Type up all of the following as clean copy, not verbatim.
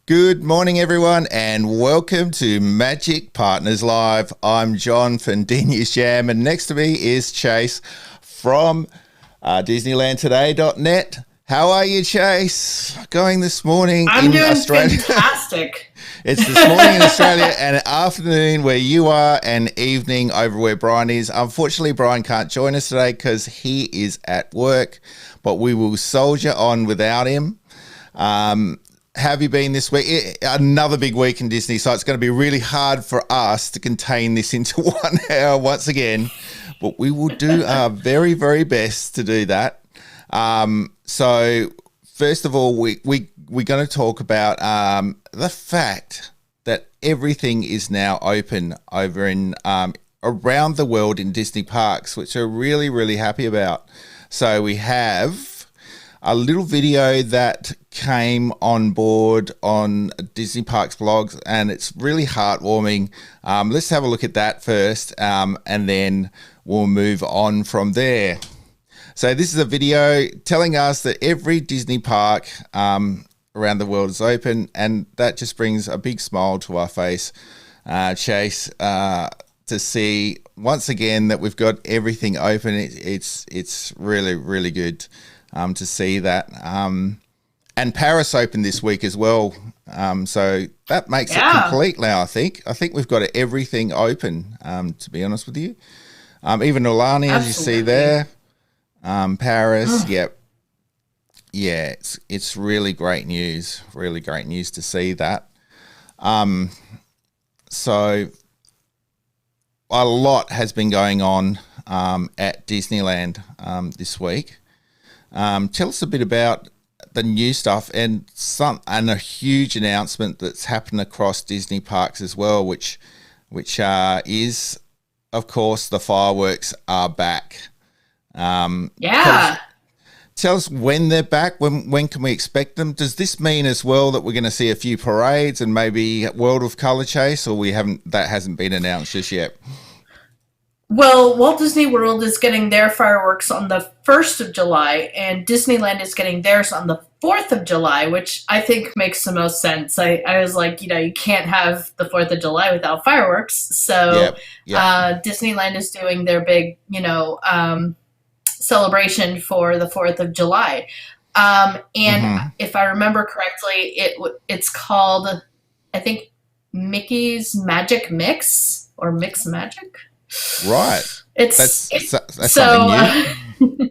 Good morning, everyone, and welcome to Magic Partners Live. I'm John from DNews Jam, and next to me is Chase from DisneylandToday.net. How are you, Chase? Going this morning I'm in doing Australia? fantastic. It's this morning in Australia and afternoon where you are and evening over where Bryan is. Unfortunately, Bryan can't join us today because he is at work, but we will soldier on without him. Have you been this week? Another big week in Disney, so it's going to be really hard for us to contain this into 1 hour once again, but we will do our very, very best to do that. So first of all, we're going to talk about the fact that everything is now open over in around the world in Disney parks, which we're really, really happy about. So we have a little video that came on board on Disney Parks blogs, and it's really heartwarming. Let's have a look at that first, and then we'll move on from there. So this is a video telling us that every Disney park around the world is open, and that just brings a big smile to our face, Chase, to see once again that we've got everything open. It's really, really good to see that. And Paris opened this week as well, so that makes it complete now. I think we've got everything open. To be honest with you, even Olani, as you see there. Paris, yep. Yeah, it's really great news. Really great news to see that. So a lot has been going on at Disneyland this week. Tell us a bit about the new stuff and a huge announcement that's happened across Disney parks as well, which is, of course, the fireworks are back. Tell us when they're back. When can we expect them? Does this mean as well that we're going to see a few parades and maybe World of Color Chase, or that hasn't been announced just yet? Well, Walt Disney World is getting their fireworks on the 1st of July, and Disneyland is getting theirs on the 4th of July, which I think makes the most sense. I was like, you can't have the 4th of July without fireworks. So yep. Disneyland is doing their big, celebration for the 4th of July. And if I remember correctly, it's called, I think, Mickey's Magic Mix or Mix Magic. Right. That's so, something new.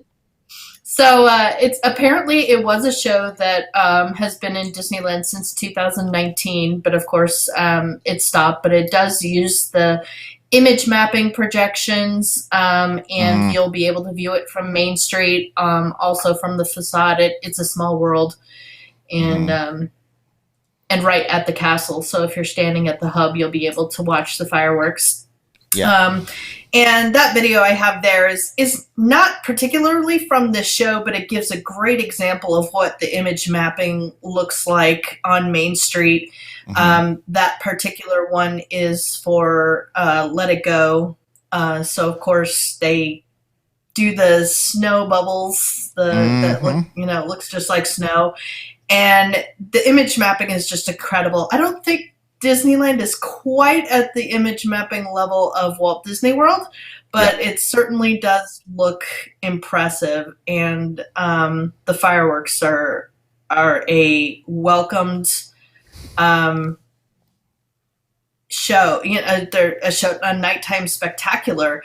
It's apparently it was a show that has been in Disneyland since 2019, but of course it stopped. But it does use the image mapping projections, and you'll be able to view it from Main Street, also from the facade. It's a small world, and right at the castle. So if you're standing at the hub, you'll be able to watch the fireworks. Yeah. And that video I have there is not particularly from this show, but it gives a great example of what the image mapping looks like on Main Street. That particular one is for Let It Go. So of course they do the snow bubbles that look, it looks just like snow. And the image mapping is just incredible. I don't think Disneyland is quite at the image mapping level of Walt Disney World, but it certainly does look impressive. And the fireworks are a welcomed show. They're a nighttime spectacular.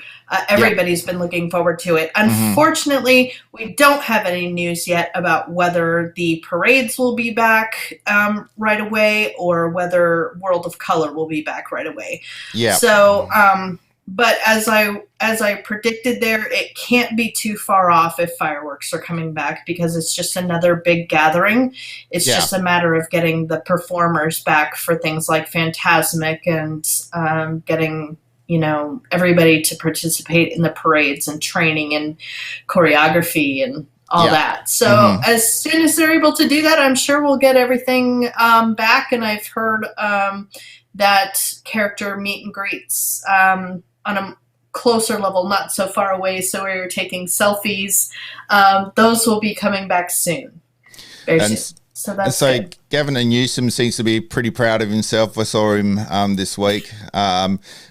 Everybody's been looking forward to it. Unfortunately, we don't have any news yet about whether the parades will be back right away or whether World of Color will be back right away. Yeah. So, but as I predicted there, it can't be too far off if fireworks are coming back because it's just another big gathering. It's just a matter of getting the performers back for things like Fantasmic and getting everybody to participate in the parades and training and choreography and all that. So as soon as they're able to do that, I'm sure we'll get everything back. And I've heard that character meet and greets on a closer level, not so far away, so where you're taking selfies, those will be coming back soon. Very soon. So And that's so good. Gavin Newsom seems to be pretty proud of himself. I saw him this week.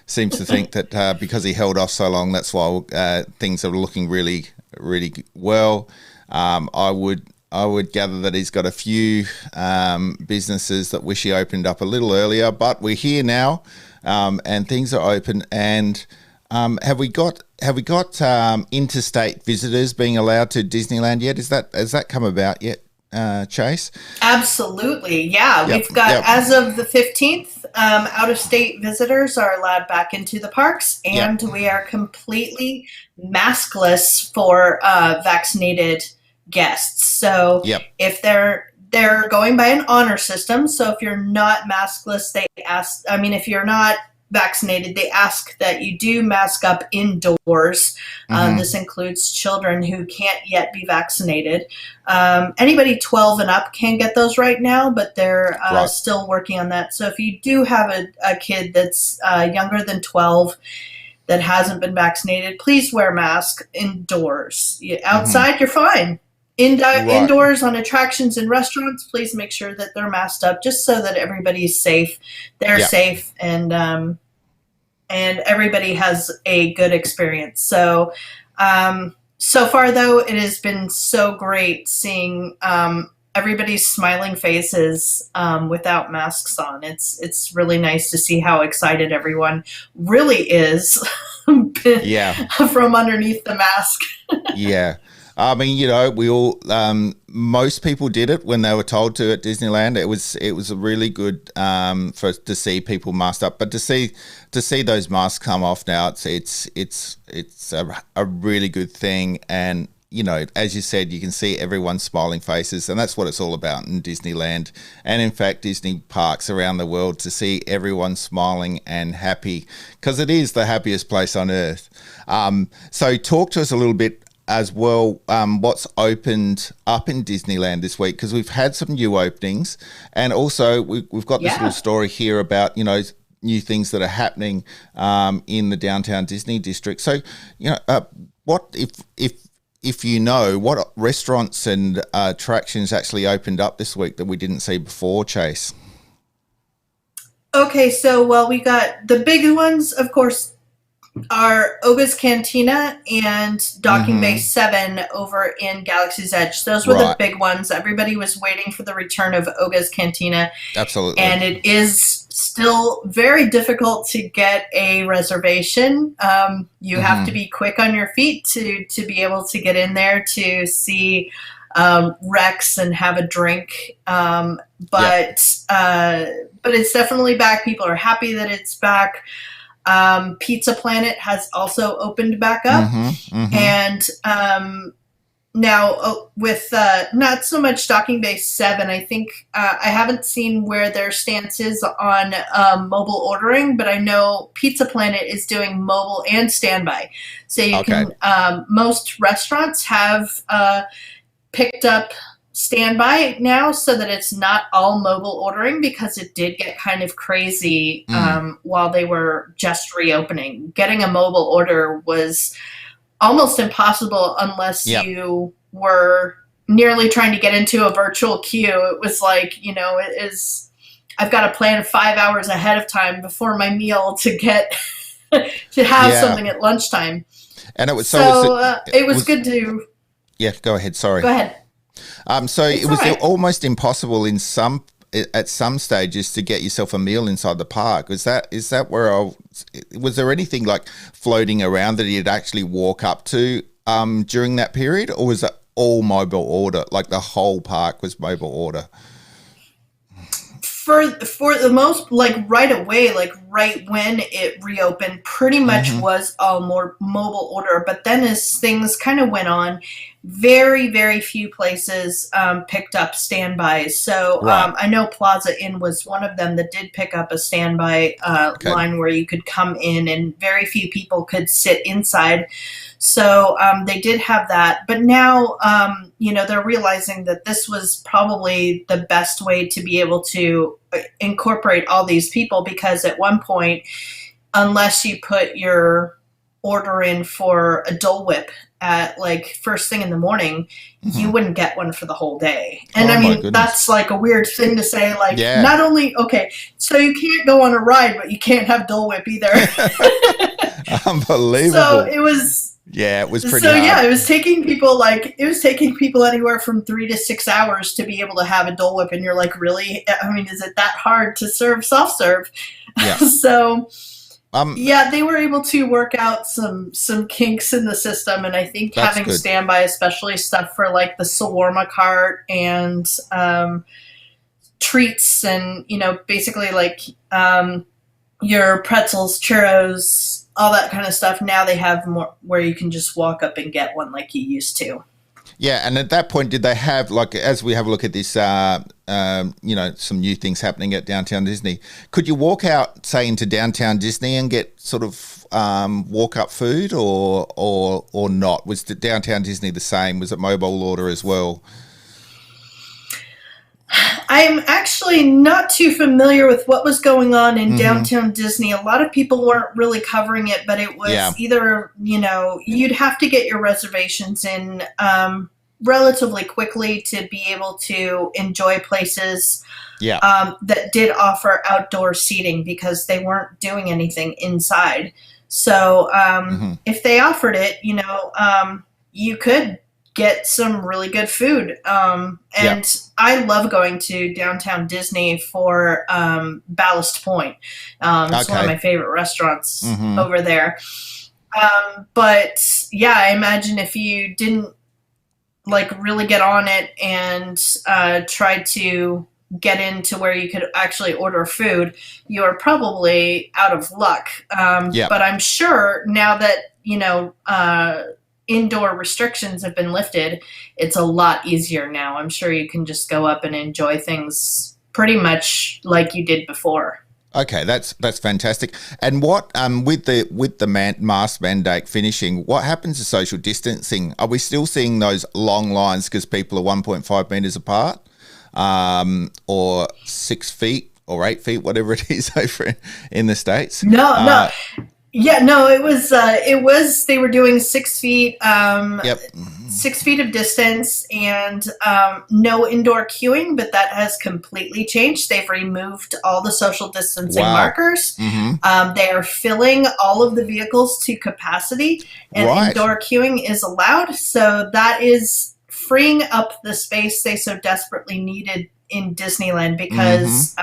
Seems to think that because he held off so long, that's why things are looking really, really well. I would gather that he's got a few businesses that wish he opened up a little earlier, but we're here now, and things are open. And have we got interstate visitors being allowed to Disneyland yet? Has that come about yet, Chase? Absolutely. Yeah. Yep. We've got, Yep. as of the 15th, out of state visitors are allowed back into the parks, Yep. and we are completely maskless for vaccinated guests. So Yep. if they're going by an honor system, so if you're not maskless, they ask, I mean, if you're not vaccinated, they ask that you do mask up indoors. This includes children who can't yet be vaccinated. Anybody 12 and up can get those right now, but they're Right. still working on that. So if you do have a kid that's younger than 12 that hasn't been vaccinated, please wear a mask indoors. Outside, you're fine. Right. Indoors on attractions and restaurants, please make sure that they're masked up, just so that everybody's safe. They're Yep. safe, and everybody has a good experience. So, so far though, it has been so great seeing everybody's smiling faces without masks on. It's really nice to see how excited everyone really is Yeah. from underneath the mask. Yeah. I mean, we all, most people did it when they were told to at Disneyland. It was a really good to see people masked up, but to see those masks come off now, it's a really good thing. And as you said, you can see everyone's smiling faces, and that's what it's all about in Disneyland, and in fact Disney parks around the world, to see everyone smiling and happy, because it is the happiest place on earth. So talk to us a little bit as well, what's opened up in Disneyland this week, because we've had some new openings, and also we've got this little story here about new things that are happening in the downtown Disney district. So what if what restaurants and attractions actually opened up this week that we didn't see before, Chase? Okay, so we got the big ones, of course, are Oga's Cantina and Docking Bay 7 over in Galaxy's Edge. Those were the big ones. Everybody was waiting for the return of Oga's Cantina. Absolutely. And it is still very difficult to get a reservation. You have to be quick on your feet to be able to get in there to see Rex and have a drink. But it's definitely back. People are happy that it's back. Pizza Planet has also opened back up, and now with not so much Docking Bay 7, I think I haven't seen where their stance is on mobile ordering, but I know Pizza Planet is doing mobile and standby, so you can. Most restaurants have picked up standby now, so that it's not all mobile ordering, because it did get kind of crazy while they were just reopening. Getting a mobile order was almost impossible unless you were nearly trying to get into a virtual queue. It was like, I've got to plan 5 hours ahead of time before my meal to get to have something at lunchtime. And it was it was good to. Yeah, go ahead. Sorry. Go ahead. So it was almost impossible at some stages to get yourself a meal inside the park. Is that where was there anything like floating around that you'd actually walk up to during that period, or was it all mobile order? Like the whole park was mobile order? For the most, like right away, like right when it reopened, pretty much was all more mobile order. But then as things kind of went on, very, very few places picked up standbys. So I know Plaza Inn was one of them that did pick up a standby line where you could come in, and very few people could sit inside. So they did have that. But now, they're realizing that this was probably the best way to be able to incorporate all these people, because at one point, unless you put your order in for a Dole Whip, at like first thing in the morning, you wouldn't get one for the whole day. And Oh, I my mean, goodness. that's like a weird thing to say. Like, Yeah. not only, okay, so you can't go on a ride, but you can't have Dole Whip either. Unbelievable. So it was, Yeah, it was pretty so hard. yeah, it was taking people anywhere from 3 to 6 hours to be able to have a Dole Whip, and you're like, really? I mean, is it that hard to serve soft serve? Yeah. So Um, yeah, they were able to work out some kinks in the system, and I think That's having good. standby, especially stuff for like the shawarma cart and treats, and basically like your pretzels, churros, all that kind of stuff. Now they have more where you can just walk up and get one like you used to. Yeah, and at that point, did they have, like, as we have a look at this, some new things happening at Downtown Disney, could you walk out, say, into Downtown Disney and get sort of walk-up food or not? Was the Downtown Disney the same? Was it mobile order as well? I'm actually not too familiar with what was going on in Downtown Disney. A lot of people weren't really covering it, but it was either, you'd have to get your reservations in relatively quickly to be able to enjoy places that did offer outdoor seating, because they weren't doing anything inside. So if they offered it, you could get some really good food. And I love going to Downtown Disney for Ballast Point. It's one of my favorite restaurants over there. But yeah, I imagine if you didn't like really get on it and try to get into where you could actually order food, you're probably out of luck. But I'm sure now that, indoor restrictions have been lifted, it's a lot easier now. I'm sure you can just go up and enjoy things pretty much like you did before. Okay, that's fantastic. And what with the mask mandate finishing, what happens to social distancing? Are we still seeing those long lines because people are 1.5 meters apart, or 6 feet or 8 feet, whatever it is over in the States? No. Yeah, no, it was, they were doing 6 feet, 6 feet of distance, and no indoor queuing, but that has completely changed. They've removed all the social distancing markers. They are filling all of the vehicles to capacity, and indoor queuing is allowed. So that is freeing up the space they so desperately needed in Disneyland, because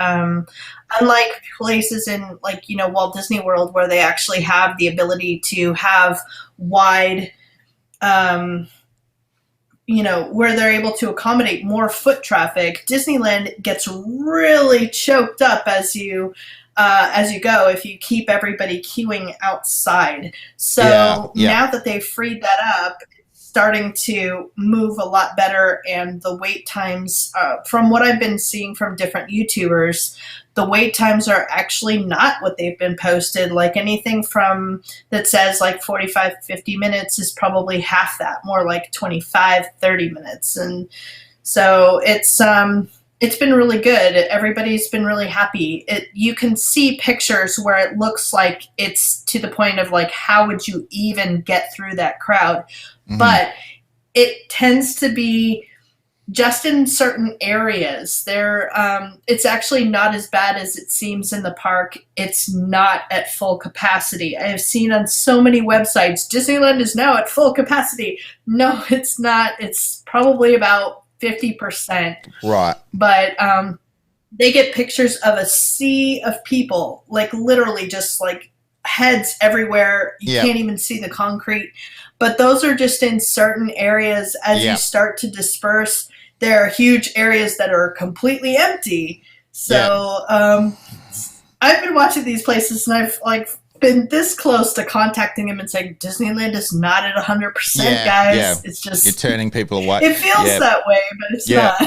unlike places in Walt Disney World, where they actually have the ability to have wide, where they're able to accommodate more foot traffic, Disneyland gets really choked up as you go if you keep everybody queuing outside. So now that they've freed that up, starting to move a lot better, and the wait times, from what I've been seeing from different YouTubers, the wait times are actually not what they've been posted. Like anything from that says like 45, 50 minutes is probably half that, more like 25, 30 minutes. And so it's been really good. Everybody's been really happy. You can see pictures where it looks like it's to the point of like, how would you even get through that crowd? But it tends to be just in certain areas. It's actually not as bad as it seems in the park. It's not at full capacity. I have seen on so many websites, Disneyland is now at full capacity. No, it's not. It's probably about 50%. Right. But they get pictures of a sea of people, like literally just like heads everywhere. You can't even see the concrete. But those are just in certain areas. As you start to disperse, there are huge areas that are completely empty. So I've been watching these places, and I've been this close to contacting them and saying, Disneyland is not at 100%, guys. It's just, you're turning people away. It feels that way, but it's not.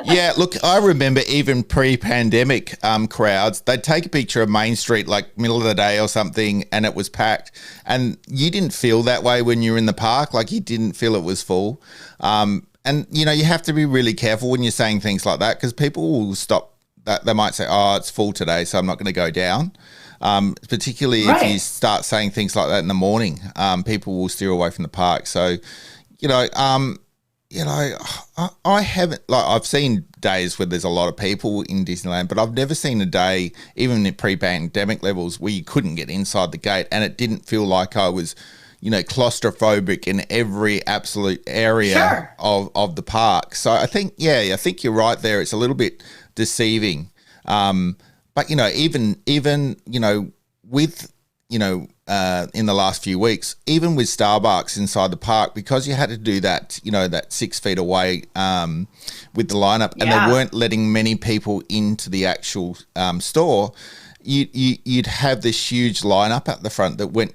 Yeah, look, I remember even pre-pandemic crowds, they'd take a picture of Main Street like middle of the day or something, and it was packed. And you didn't feel that way when you were in the park. Like, you didn't feel it was full. And, you have to be really careful when you're saying things like that, because people will stop. They might say, oh, it's full today, so I'm not going to go down. particularly if you start saying things like that in the morning. People will steer away from the park. So, I haven't, I've seen days where there's a lot of people in Disneyland, but I've never seen a day, even in pre-pandemic levels, where you couldn't get inside the gate, and it didn't feel like I was, claustrophobic in every absolute area of the park. So I think you're right there. It's a little bit deceiving. But, even with, in the last few weeks, even with Starbucks inside the park, because you had to do that, that 6 feet away with the lineup, and they weren't letting many people into the actual store, you'd have this huge lineup at the front that went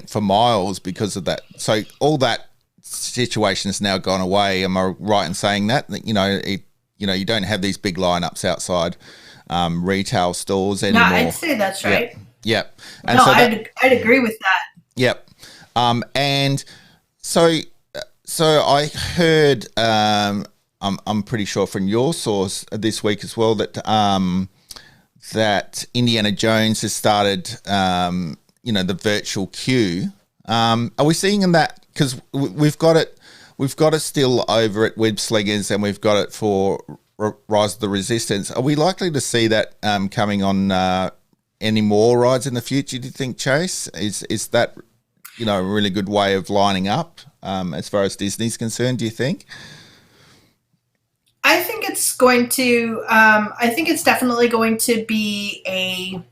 for miles because of that. So all that situation has now gone away. Am I right in saying that? You don't have these big lineups outside retail stores anymore. No, I'd say that's right. Yep. And no, I'd agree with that. Yep. And so I heard, I'm pretty sure from your source this week as well, that that Indiana Jones has started, the virtual queue. Are we seeing that? Because we've got it still over at Web Slingers, and we've got it for Rise of the Resistance. Are we likely to see that coming on any more rides in the future, do you think, Chase? Is that, a really good way of lining up as far as Disney's concerned, do you think? I think it's going to, I think it's definitely going to be a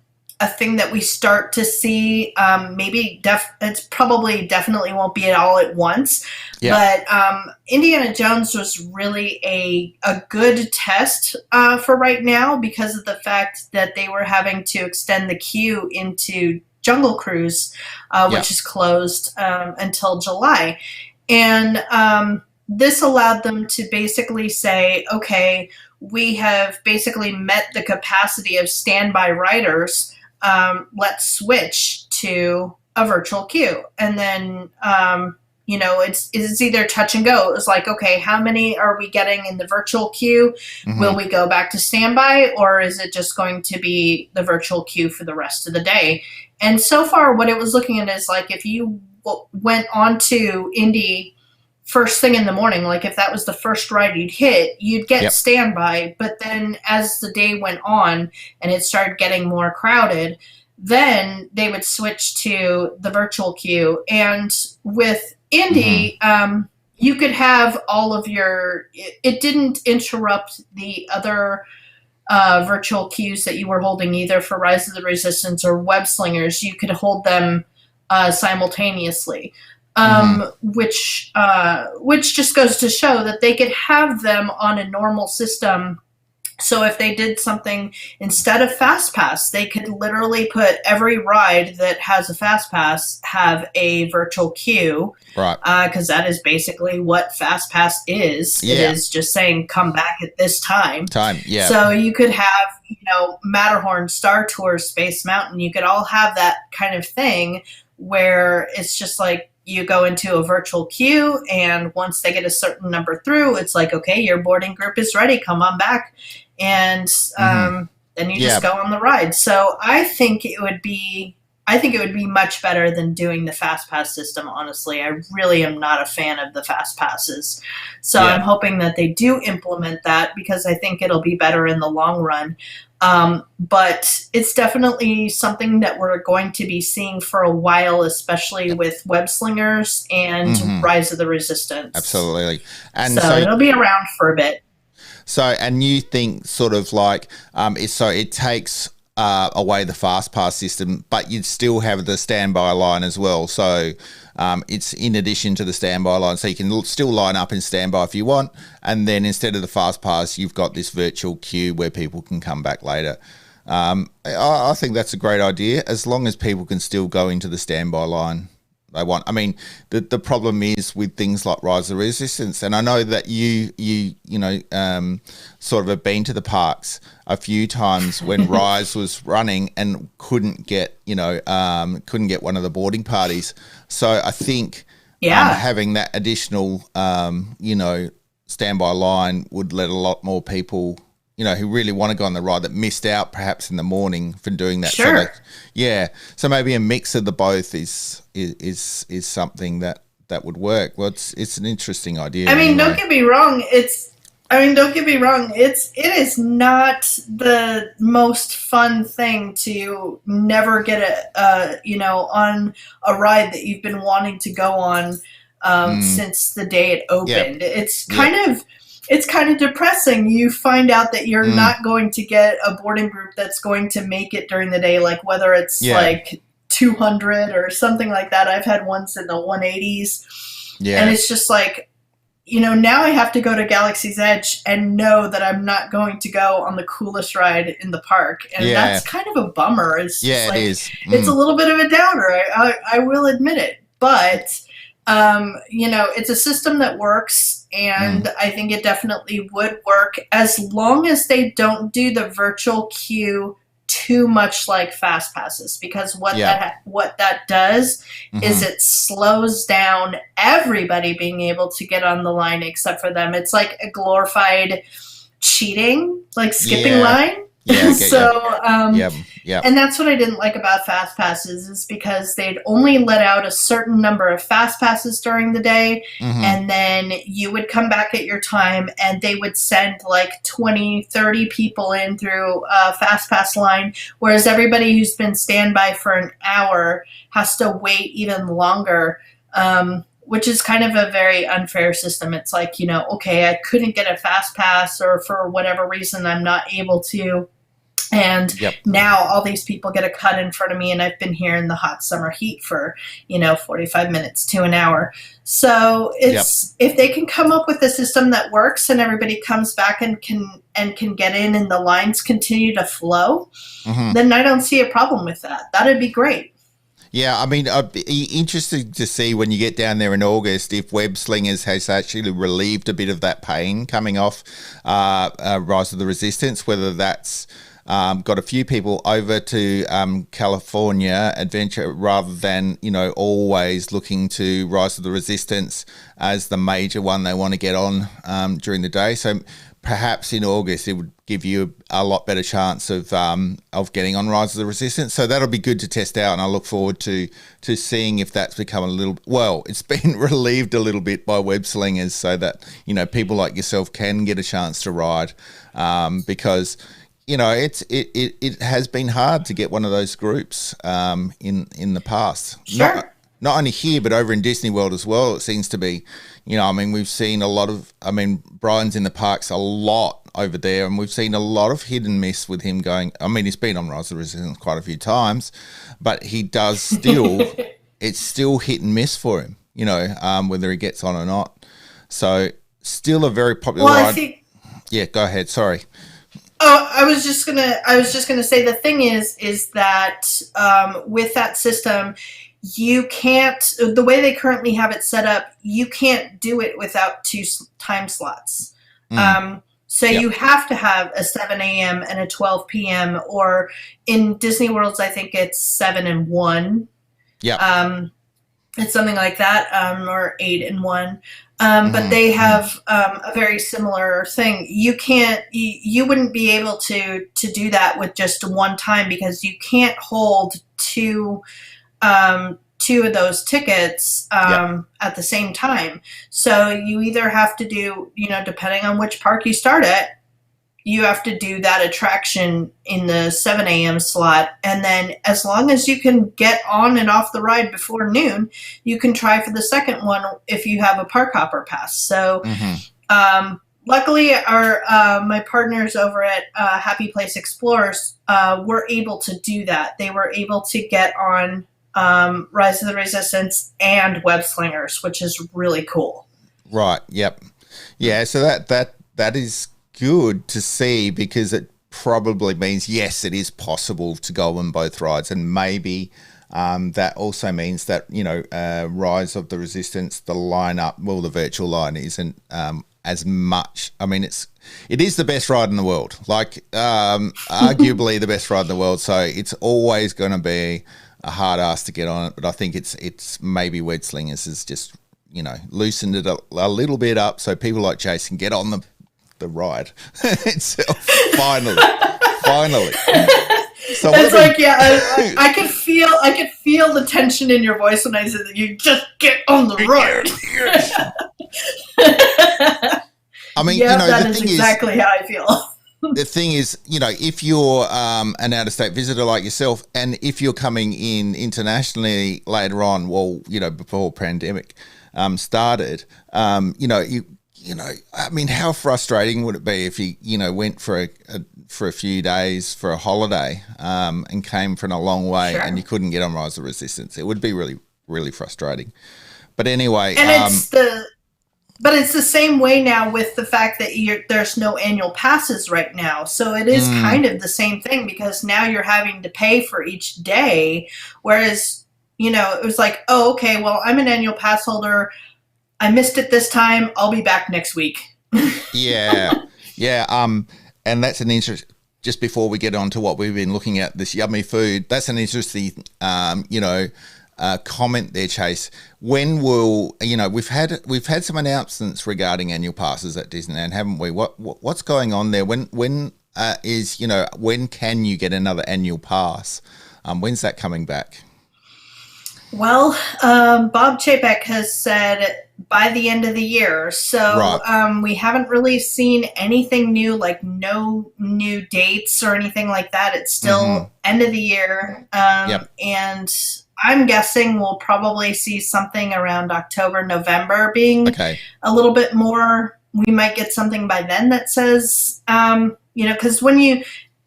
thing that we start to see. It's probably definitely won't be at all at once. Yeah. But Indiana Jones was really a good test for right now, because of the fact that they were having to extend the queue into Jungle Cruise, which is closed until July. And this allowed them to basically say, okay, we have basically met the capacity of standby riders. Let's switch to a virtual queue. And then, it's either touch and go. It was like, okay, how many are we getting in the virtual queue? Mm-hmm. Will we go back to standby, or is it just going to be the virtual queue for the rest of the day? And so far, what it was looking at is like, if you went on to Indy first thing in the morning, like if that was the first ride you'd hit, you'd get standby. But then as the day went on and it started getting more crowded, then they would switch to the virtual queue. And with Indy, you could have all of it didn't interrupt the other virtual queues that you were holding, either for Rise of the Resistance or Web Slingers. You could hold them simultaneously. Which just goes to show that they could have them on a normal system. So if they did something instead of Fast Pass, they could literally put every ride that has a Fast Pass have a virtual queue. Right. Because that is basically what Fast Pass is. Yeah. It is just saying, come back at this time. Yeah. So you could have, Matterhorn, Star Tours, Space Mountain. You could all have that kind of thing where it's just like, you go into a virtual queue, and once they get a certain number through, it's like, okay, your boarding group is ready. Come on back. And then you just go on the ride. So I think it would be much better than doing the Fast Pass system, honestly. I really am not a fan of the Fast Passes. So I'm hoping that they do implement that, because I think it'll be better in the long run. But it's definitely something that we're going to be seeing for a while, especially with Web Slingers and Rise of the Resistance. Absolutely. And so it'll be around for a bit. So, and you think sort of like, it takes away the Fast Pass system, but you'd still have the standby line as well. So it's in addition to the standby line, so you can still line up in standby if you want, and then instead of the Fast Pass, you've got this virtual queue where people can come back later. I think that's a great idea, as long as people can still go into the standby line they want. I mean, the problem is with things like Rise of the Resistance, and I know that you sort of have been to the parks a few times when Rise was running and couldn't get one of the boarding parties. So I think having that additional standby line would let a lot more people who really want to go on the ride that missed out perhaps in the morning for doing that. Sure. So maybe a mix of the both is something that would work. Well, it's an interesting idea. I mean, anyway. don't get me wrong. It is not the most fun thing to never get on a ride that you've been wanting to go on since the day it opened. Yep. It's kind of depressing. You find out that you're not going to get a boarding group that's going to make it during the day, like whether it's like 200 or something like that. I've had ones in the 180s. Yeah. And it's just like, now I have to go to Galaxy's Edge and know that I'm not going to go on the coolest ride in the park. And that's kind of a bummer. It's it is. It's a little bit of a downer. I will admit it. But, it's a system that works. And I think it definitely would work as long as they don't do the virtual queue too much like fast passes, because what that does is it slows down everybody being able to get on the line except for them. It's like a glorified cheating, like skipping line. And that's what I didn't like about fast passes, is because they'd only let out a certain number of fast passes during the day, and then you would come back at your time and they would send like 20, 30 people in through a fast pass line, whereas everybody who's been standby for an hour has to wait even longer. Which is kind of a very unfair system. It's like, okay, I couldn't get a fast pass, or for whatever reason I'm not able to. And now all these people get a cut in front of me, and I've been here in the hot summer heat for, 45 minutes to an hour. So it's if they can come up with a system that works and everybody comes back and can get in and the lines continue to flow, then I don't see a problem with that. That'd be great. Yeah, I mean, I'd be interested to see when you get down there in August if Web Slingers has actually relieved a bit of that pain coming off Rise of the Resistance, whether that's got a few people over to California Adventure rather than, always looking to Rise of the Resistance as the major one they want to get on during the day. So perhaps in August it would give you a lot better chance of getting on Rise of the Resistance. So that'll be good to test out, and I look forward to seeing if that's become it's been relieved a little bit by Web Slingers, so that people like yourself can get a chance to ride, because it has been hard to get one of those groups in the past. Sure. Not only here, but over in Disney World as well, it seems to be. We've seen a lot of, Bryan's in the parks a lot over there, and we've seen a lot of hit and miss with him going. He's been on Rise of the Resistance quite a few times, but he does still, it's still hit and miss for him, whether he gets on or not. So still a very popular ride. Yeah, go ahead. Sorry. Oh, I was just gonna say the thing is that with that system, you can't, the way they currently have it set up, you can't do it without two time slots. So you have to have a 7 a.m. and a 12 p.m. or in Disney Worlds, I think it's 7 and 1. Yeah. It's something like that, or 8 and 1. But they have a very similar thing. You wouldn't be able to do that with just one time, because you can't hold two of those tickets at the same time. So you either have to do, depending on which park you start at, you have to do that attraction in the 7 a.m. slot. And then as long as you can get on and off the ride before noon, you can try for the second one if you have a park hopper pass. So luckily, my partners over at Happy Place Explorers were able to do that. They were able to get on Rise of the Resistance and Web Slingers, which is really cool. Right. Yep. Yeah. So that is good to see, because it probably means, yes, it is possible to go on both rides, and maybe that also means that Rise of the Resistance, the lineup, the virtual line isn't as much. It is the best ride in the world, like arguably the best ride in the world. So it's always going to be a hard ass to get on it. But I think it's maybe Web Slingers has just loosened it a little bit up, so people like Jason get on the the ride itself. Finally. So it's like, I could feel the tension in your voice when I said that you just get on the ride. I mean, that is exactly how I feel. The thing is, if you're an out-of-state visitor like yourself, and if you're coming in internationally later on, before pandemic started, I mean, how frustrating would it be if you, went for a few days for a holiday and came from a long way and you couldn't get on Rise of Resistance? It would be really, really frustrating. But anyway, and But it's the same way now with the fact that there's no annual passes right now. So it is kind of the same thing, because now you're having to pay for each day. Whereas, it was like, oh, okay, well, I'm an annual pass holder. I missed it this time. I'll be back next week. Yeah. And that's an interest. Just before we get on to what we've been looking at, this yummy food, that's an interesting, comment there, Chase. When will we've had some announcements regarding annual passes at Disneyland, haven't we? What's going on there? When when can you get another annual pass? When's that coming back? Well, Bob Chapek has said by the end of the year. So we haven't really seen anything new, like no new dates or anything like that. It's still end of the year. And I'm guessing we'll probably see something around October, November being a little bit more. We might get something by then that says, because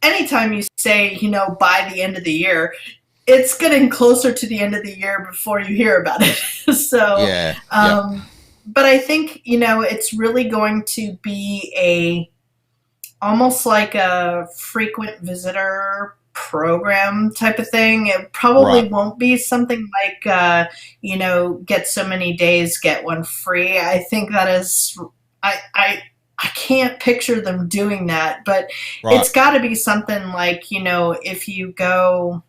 anytime you say, by the end of the year, it's getting closer to the end of the year before you hear about it. So, but I think, it's really going to be almost like a frequent visitor program type of thing. It probably won't be something like, get so many days, get one free. I think that is, I can't picture them doing that, but it's got to be something like, if you go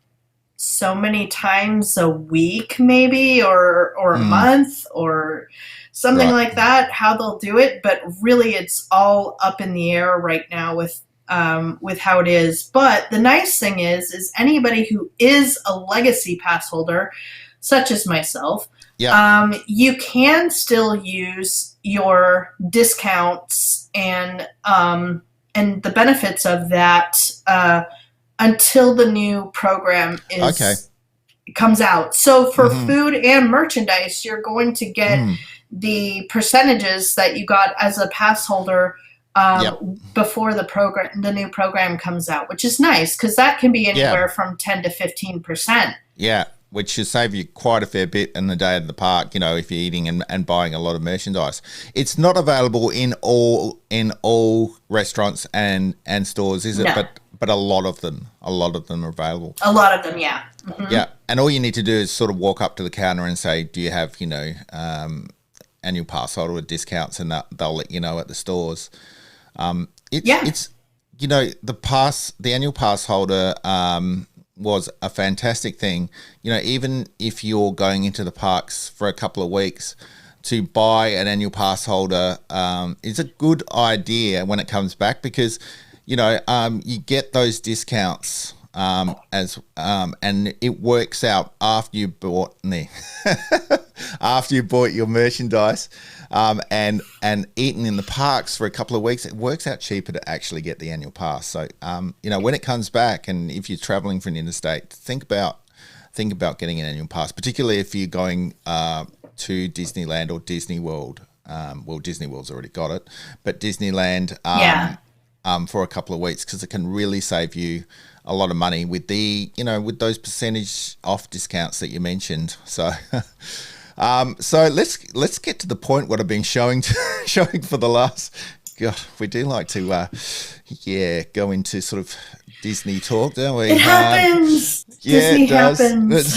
so many times a week, maybe, or a month, or something like that, how they'll do it. But really, it's all up in the air right now with how it is. But the nice thing is anybody who is a legacy pass holder, such as myself, you can still use your discounts and the benefits of that until the new program comes out. So for food and merchandise, you're going to get the percentages that you got as a pass holder before the new program comes out, which is nice, because that can be anywhere from 10 to 15%. Yeah, which should save you quite a fair bit in the day at the park, if you're eating and buying a lot of merchandise. It's not available in all restaurants and stores, is it? No. But a lot of them are available. A lot of them, yeah. Mm-hmm. Yeah, and all you need to do is sort of walk up to the counter and say, do you have, annual pass holder with discounts, and they'll let you know at the stores. It's the annual pass holder was a fantastic thing. Even if you're going into the parks for a couple of weeks, to buy an annual pass holder is a good idea when it comes back, because you get those discounts and it works out after you bought your merchandise and eaten in the parks for a couple of weeks. It works out cheaper to actually get the annual pass. So when it comes back, and if you're traveling for an interstate, think about getting an annual pass, particularly if you're going to Disneyland or Disney World. Well, Disney World's already got it, but Disneyland for a couple of weeks, because it can really save you a lot of money with with those percentage off discounts that you mentioned. So so let's get to the point what I've been showing for the last, God, we do like to go into sort of Disney talk, don't we? It happens. Disney happens.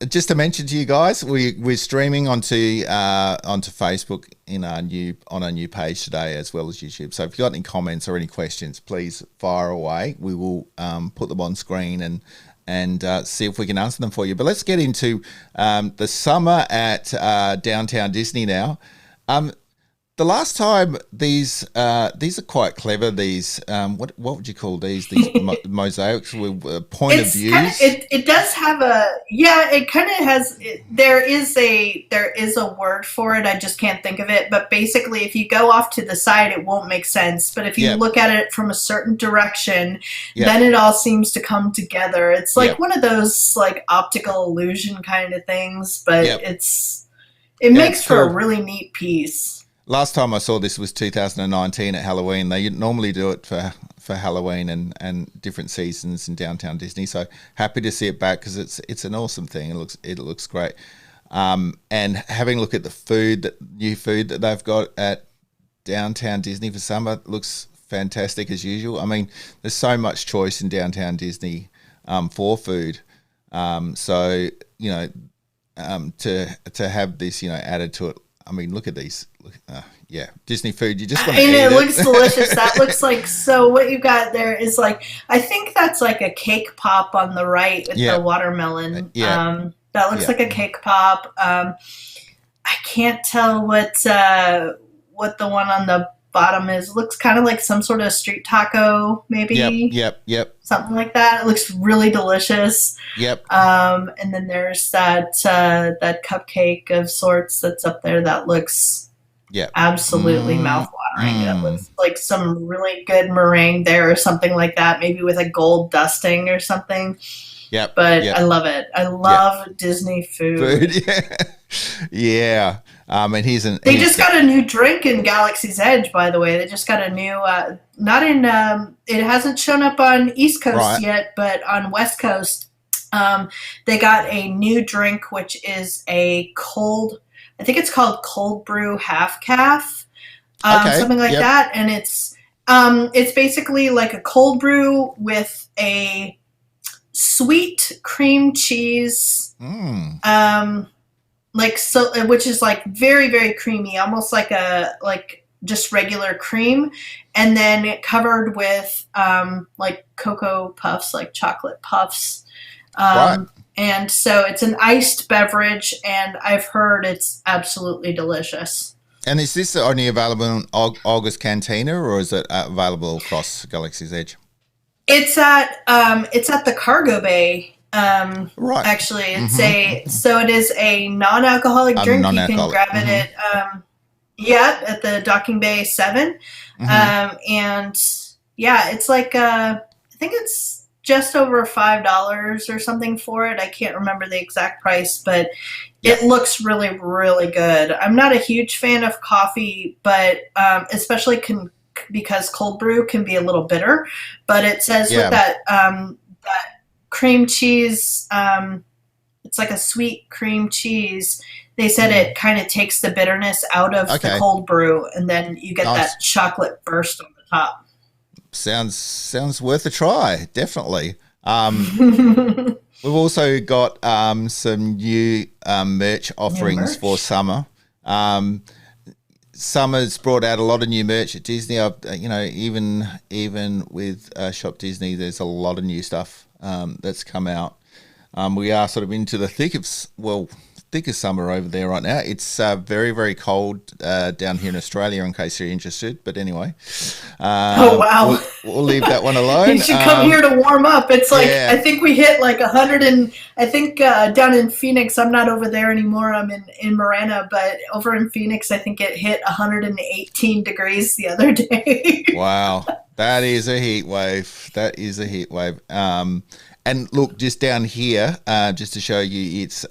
Just to mention to you guys, we're streaming onto Facebook on our new page today, as well as YouTube. So if you've got any comments or any questions, please fire away. We will put them on screen and see if we can answer them for you. But let's get into the summer at Downtown Disney now. The last time these are quite clever. These what would you call these? These mosaics with point of views. It does have it kind of has. There is a word for it. I just can't think of it. But basically, if you go off to the side, it won't make sense. But if you look at it from a certain direction, then it all seems to come together. It's like one of those like optical illusion kind of things. But it makes for a really neat piece. Last time I saw this was 2019 at Halloween. They normally do it for Halloween and different seasons in downtown Disney. So happy to see it back because it's an awesome thing. It looks great. And having a look at the new food that they've got at downtown Disney for summer looks fantastic as usual. I mean, there's so much choice in downtown Disney for food. So to have this added to it. I mean, look at these. Disney food. You just want to eat it. It looks delicious. That looks like, so what you got there is like, I think that's like a cake pop on the right with the watermelon. That looks like a cake pop. I can't tell what the one on the bottom is. It looks kind of like some sort of street taco, maybe. Yep. Something like that. It looks really delicious. Yep. And then there's that cupcake of sorts that's up there that looks absolutely mouthwatering. It looks like some really good meringue there or something like that, maybe with a gold dusting or something. But I love it. I love Disney food. Yeah. And they just got a new drink in Galaxy's Edge, by the way. They just got a new, it hasn't shown up on East Coast yet, but on West Coast, they got a new drink, which is I think it's called cold brew half calf, something like that. And it's basically like a cold brew with a sweet cream cheese, which is like very, very creamy, almost like just regular cream, and then covered with like Cocoa Puffs, like chocolate puffs. And so it's an iced beverage, and I've heard it's absolutely delicious. And is this only available in August Cantina, or is it available across Galaxy's Edge? It's at the Cargo Bay. Actually, it's so it is a non-alcoholic drink. You can grab it at the Docking Bay 7. And it's like I think it's just over $5 or something for it. I can't remember the exact price, but it looks really, really good. I'm not a huge fan of coffee, but especially because cold brew can be a little bitter. But it says with that cream cheese, it's like a sweet cream cheese. They said it kind of takes the bitterness out of the cold brew, and then you get that chocolate burst on the top. Sounds worth a try, definitely. We've also got some new merch offerings for summer. Summer's brought out a lot of new merch at Disney. Even with Shop Disney, there's a lot of new stuff that's come out. We are sort of into the thick of summer over there right now. It's very, very cold down here in Australia, in case you're interested. But anyway, oh wow, we'll leave that one alone. You should come here to warm up. It's like I think we hit like 100, and I think down in Phoenix, I'm not over there anymore. I'm in Marana, but over in Phoenix, I think it hit 118 degrees the other day. Wow, that is a heat wave. And look, just down here, just to show you, it's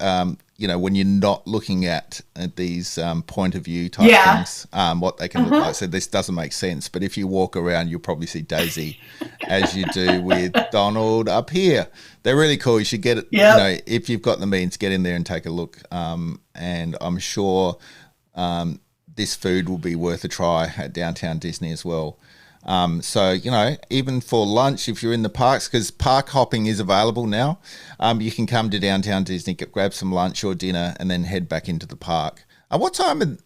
when you're not looking at these point of view type things, what they can look like. So this doesn't make sense. But if you walk around, you'll probably see Daisy as you do with Donald up here. They're really cool. You should get it. If you've got the means, get in there and take a look. And I'm sure this food will be worth a try at downtown Disney as well. So, even for lunch, if you're in the parks, because park hopping is available now, you can come to downtown Disney, grab some lunch or dinner, and then head back into the park. What time is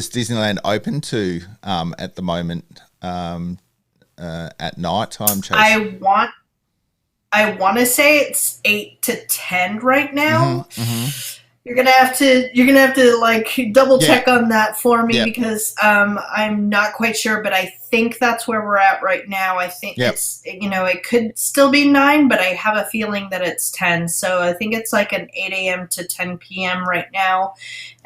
Disneyland open to at the moment at night time, Chase? I want to say it's 8 to 10 right now. You're gonna have to like double Yeah. check on that for me Yep. because I'm not quite sure, but I think that's where we're at right now. I think Yep. it's it could still be 9, but I have a feeling that it's 10. So I think it's like an 8 a.m. to 10 p.m. right now,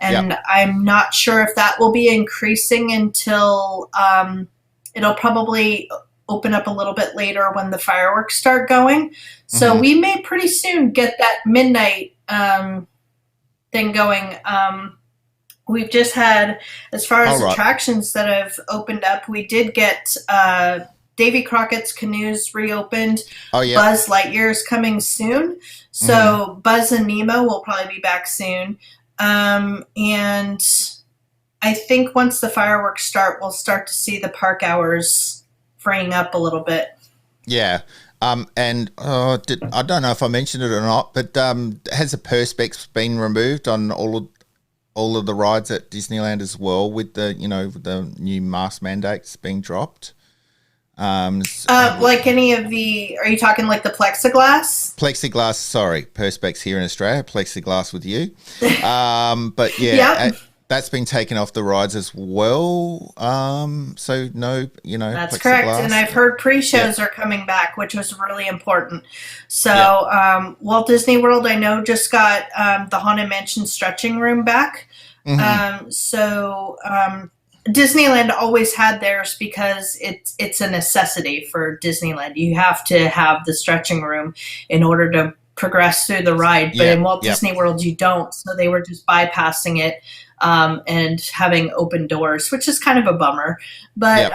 Yep. and I'm not sure if that will be increasing until it'll probably open up a little bit later when the fireworks start going. So Hmm. we may pretty soon get that midnight thing going. We've just had, as far All as right. attractions that have opened up, we did get Davy Crockett's canoes reopened. Oh, yep. Buzz Lightyear's coming soon. Hmm. So Buzz and Nemo will probably be back soon. And I think once the fireworks start, we'll start to see the park hours freeing up a little bit. Yeah. And I don't know if I mentioned it or not, but has the perspex been removed on all of the rides at Disneyland as well, with with the new mask mandates being dropped? Like any of the, are you talking like the plexiglass? Plexiglass, sorry, perspex here in Australia, plexiglass with you. But yeah, Yep. that's been taken off the rides as well. So no, That's correct. And plexiglass. I've heard pre Yep. shows are coming back, which was really important. Yep. So, Walt Disney World, I know, just got the Haunted Mansion stretching room back. Hmm. Disneyland always had theirs because it's a necessity for Disneyland. You have to have the stretching room in order to progress through the ride. But in Yep. Walt Yep. Disney World, you don't. So they were just bypassing it and having open doors, which is kind of a bummer. But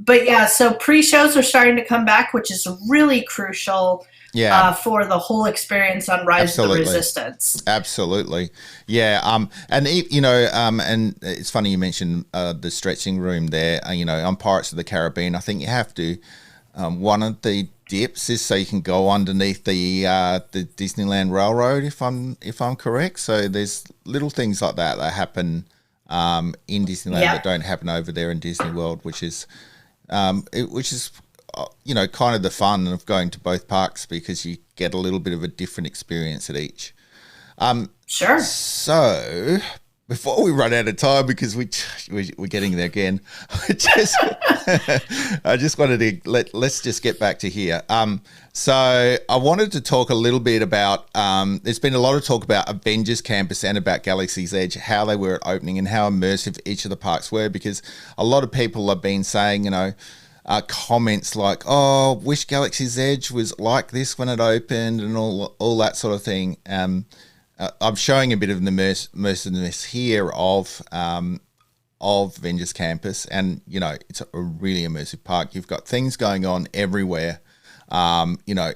Yep. yeah, so pre-shows are starting to come back, which is really crucial Yeah. for the whole experience on Rise of the Absolutely. Resistance. Absolutely, yeah. And it's funny you mentioned the stretching room there. On Pirates of the Caribbean, I think you have to. One of the dips is so you can go underneath the Disneyland Railroad, if I'm correct. So there's little things like that happen in Disneyland Yeah. that don't happen over there in Disney World, which is kind of the fun of going to both parks, because you get a little bit of a different experience at each. Sure. So before we run out of time, because we're getting there again, I just I just wanted to let's just get back to here. So I wanted to talk a little bit about. There's been a lot of talk about Avengers Campus and about Galaxy's Edge, how they were at opening and how immersive each of the parks were, because a lot of people have been saying, comments like, "Oh, wish Galaxy's Edge was like this when it opened," and all that sort of thing. I'm showing a bit of the immersiveness here of Avengers Campus, and it's a really immersive park. You've got things going on everywhere. Um, you know,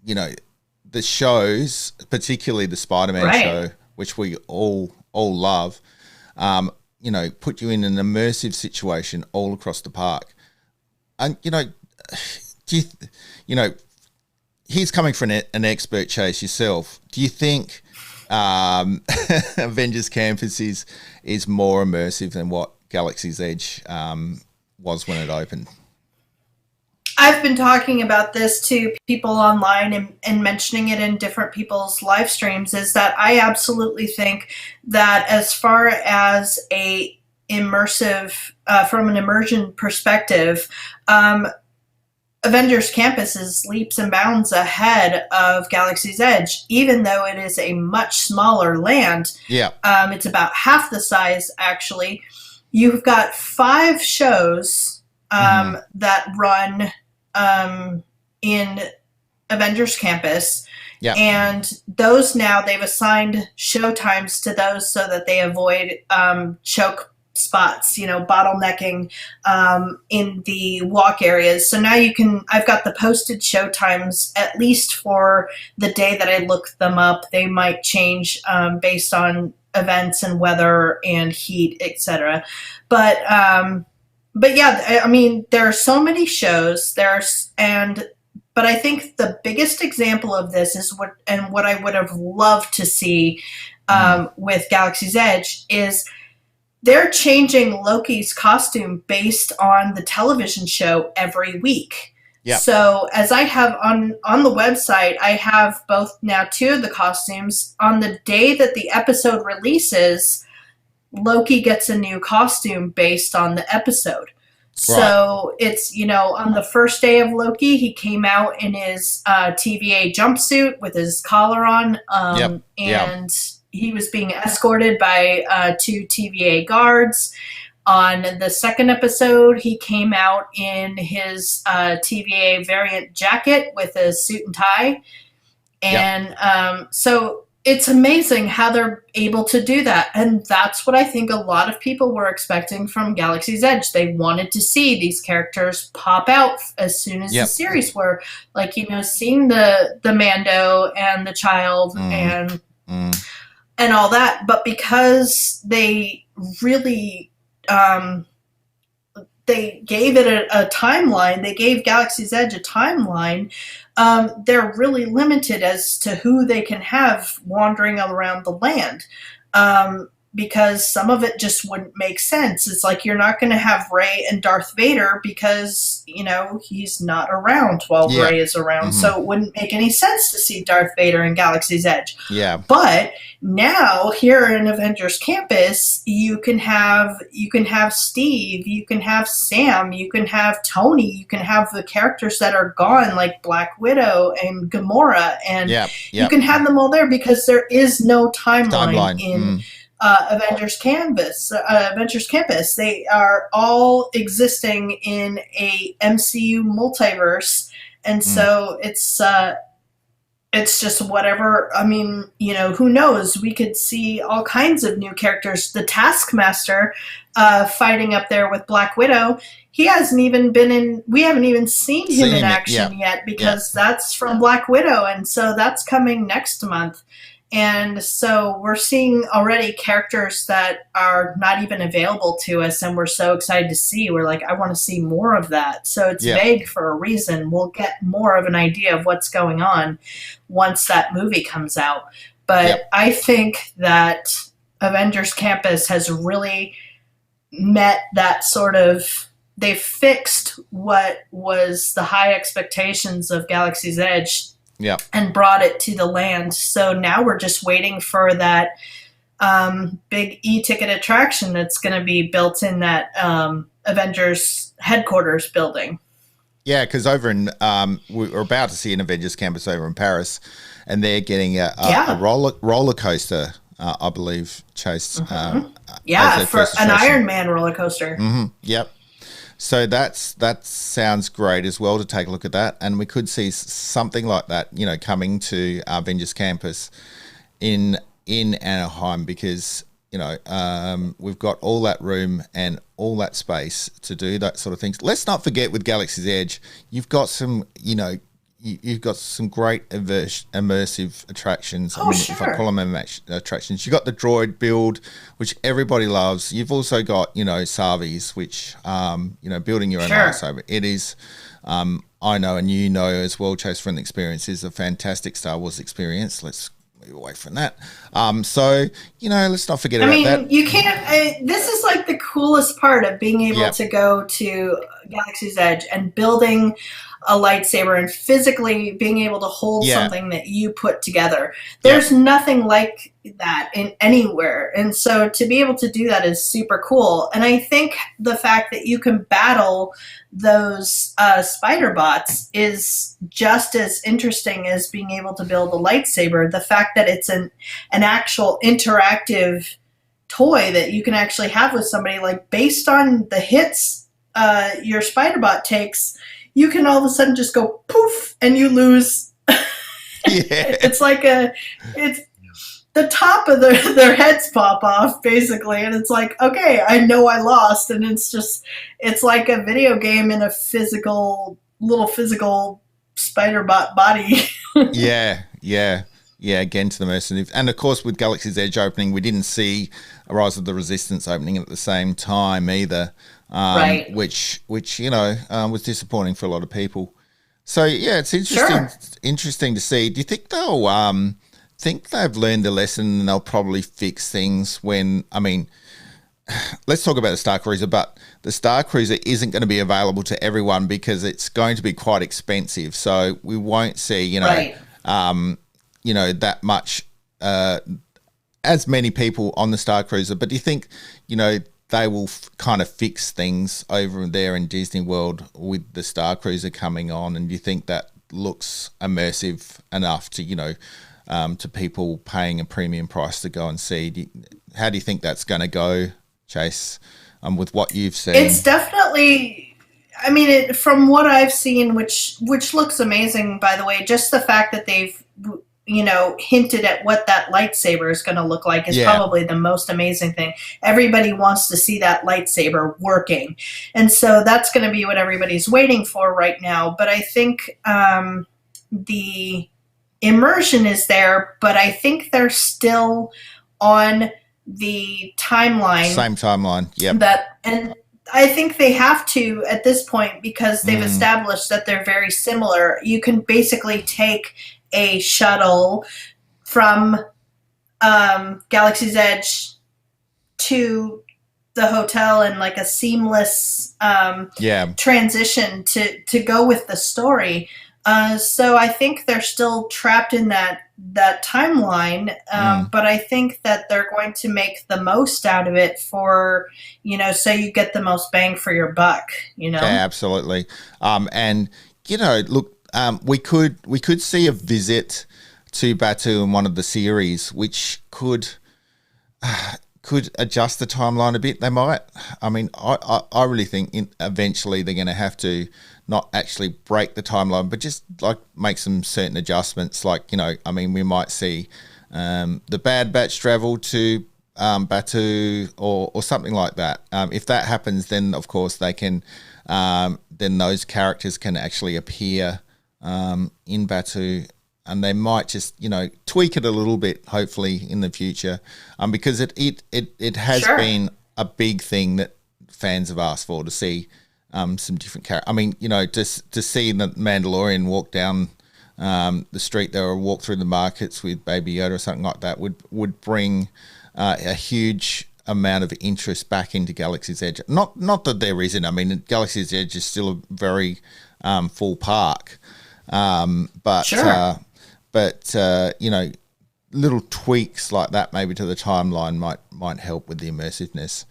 the shows, particularly the Spider-Man Right. show, which we all love. Put you in an immersive situation all across the park. And do he's coming from an expert, Chase, yourself. Do you think Avengers Campus is more immersive than what Galaxy's Edge was when it opened? I've been talking about this to people online and mentioning it in different people's live streams, is that I absolutely think that as far as a immersive, from an immersion perspective, Avengers Campus is leaps and bounds ahead of Galaxy's Edge, even though it is a much smaller land. Yeah. It's about half the size, actually. You've got 5 shows that run in Avengers Campus. Yeah. And those now, they've assigned show times to those so that they avoid choke spots, bottlenecking in the walk areas. So now I've got the posted show times, at least for the day that I look them up. They might change based on events and weather and heat, etc. But yeah, I mean, there are so many shows. But I think the biggest example of this is what I would have loved to see with Galaxy's Edge is they're changing Loki's costume based on the television show every week. Yep. So as I have on the website, I have both now two of the costumes. On the day that the episode releases, Loki gets a new costume based on the episode. Right. So it's, on the first day of Loki, he came out in his TVA jumpsuit with his collar on, Yep. and he was being escorted by two TVA guards. On the second episode, he came out in his TVA variant jacket with a suit and tie. And so it's amazing how they're able to do that. And that's what I think a lot of people were expecting from Galaxy's Edge. They wanted to see these characters pop out as soon as the series were. Like, seeing the Mando and the child and all that. But because they really they gave it a timeline, they gave Galaxy's Edge a timeline, they're really limited as to who they can have wandering around the land. Because some of it just wouldn't make sense. It's like you're not going to have Rey and Darth Vader because, he's not around while Rey is around. So it wouldn't make any sense to see Darth Vader in Galaxy's Edge. Yeah. But now here in Avengers Campus, you can have Steve, you can have Sam, you can have Tony, you can have the characters that are gone like Black Widow and Gamora, and you can have them all there because there is no timeline. in Avengers Campus. They are all existing in a MCU multiverse, and so it's just whatever. I mean, who knows? We could see all kinds of new characters. The Taskmaster fighting up there with Black Widow. He hasn't even been in. We haven't even seen him in action yet because that's from Black Widow, and so that's coming next month. And so we're seeing already characters that are not even available to us, and we're so excited to see. We're like, I want to see more of that. So it's vague for a reason. We'll get more of an idea of what's going on once that movie comes out. But I think that Avengers Campus has really met that sort of... They fixed what was the high expectations of Galaxy's Edge and brought it to the land. So now we're just waiting for that big e-ticket attraction that's going to be built in that Avengers headquarters building. Yeah, because over in we're about to see an Avengers Campus over in Paris, and they're getting a roller coaster, I believe, Chase. For an Iron Man roller coaster. Yep. So that sounds great as well to take a look at that, and we could see something like that, coming to Avengers Campus in Anaheim, because we've got all that room and all that space to do that sort of things. Let's not forget, with Galaxy's Edge, you've got some you've got some great immersive attractions. If I call them attractions, you've got the droid build, which everybody loves. You've also got, Savis, which, building your own lightsaber. It is, I know, and as well, Chase, from the experience, is a fantastic Star Wars experience. Let's move away from that. So, let's not forget about that. You can't, this is like the coolest part of being able to go to Galaxy's Edge and building a lightsaber and physically being able to hold something that you put together. There's nothing like that in anywhere. And so to be able to do that is super cool. And I think the fact that you can battle those spider bots is just as interesting as being able to build a lightsaber. The fact that it's an actual interactive toy that you can actually have with somebody, like based on the hits your spider bot takes, you can all of a sudden just go poof and you lose. It's like it's the top of their heads pop off basically. And it's like, okay, I know I lost. And it's like a video game in a little physical spider bot body. Yeah. Again, to the mercenaries. And of course, with Galaxy's Edge opening, we didn't see a Rise of the Resistance opening at the same time either. Which was disappointing for a lot of people. So it's interesting to see. Do you think they'll think they've learned the lesson and they'll probably fix things when? I mean, let's talk about the Star Cruiser, but the Star Cruiser isn't going to be available to everyone because it's going to be quite expensive. So we won't see, Right. That much, as many people on the Star Cruiser. But do you think, they will kind of fix things over there in Disney World with the Star Cruiser coming on? And do you think that looks immersive enough to, to people paying a premium price to go and see? How do you think that's going to go, Chase, with what you've seen? It's definitely, I mean, from what I've seen, which looks amazing, by the way, just the fact that they've, hinted at what that lightsaber is going to look like is probably the most amazing thing. Everybody wants to see that lightsaber working. And so that's going to be what everybody's waiting for right now. But I think the immersion is there, but I think they're still on the timeline. Same timeline, yep. And I think they have to at this point because they've established that they're very similar. You can basically take a shuttle from Galaxy's Edge to the hotel in like a seamless transition to go with the story. So I think they're still trapped in that timeline, but I think that they're going to make the most out of it for, so you get the most bang for your buck, Yeah, absolutely. And, look, we could see a visit to Batuu in one of the series, which could adjust the timeline a bit. They might. I mean, I really think eventually they're going to have to not actually break the timeline, but just like make some certain adjustments. Like, we might see the Bad Batch travel to Batuu or something like that. If that happens, then of course they can. Then those characters can actually appear in Batuu, and they might just tweak it a little bit, hopefully in the future, because it has been a big thing that fans have asked for, to see some different characters. I mean, to see the Mandalorian walk down the street there or walk through the markets with Baby Yoda or something like that would bring a huge amount of interest back into Galaxy's Edge. Not that there isn't. I mean, Galaxy's Edge is still a very full park. But little tweaks like that maybe to the timeline might help with the immersiveness.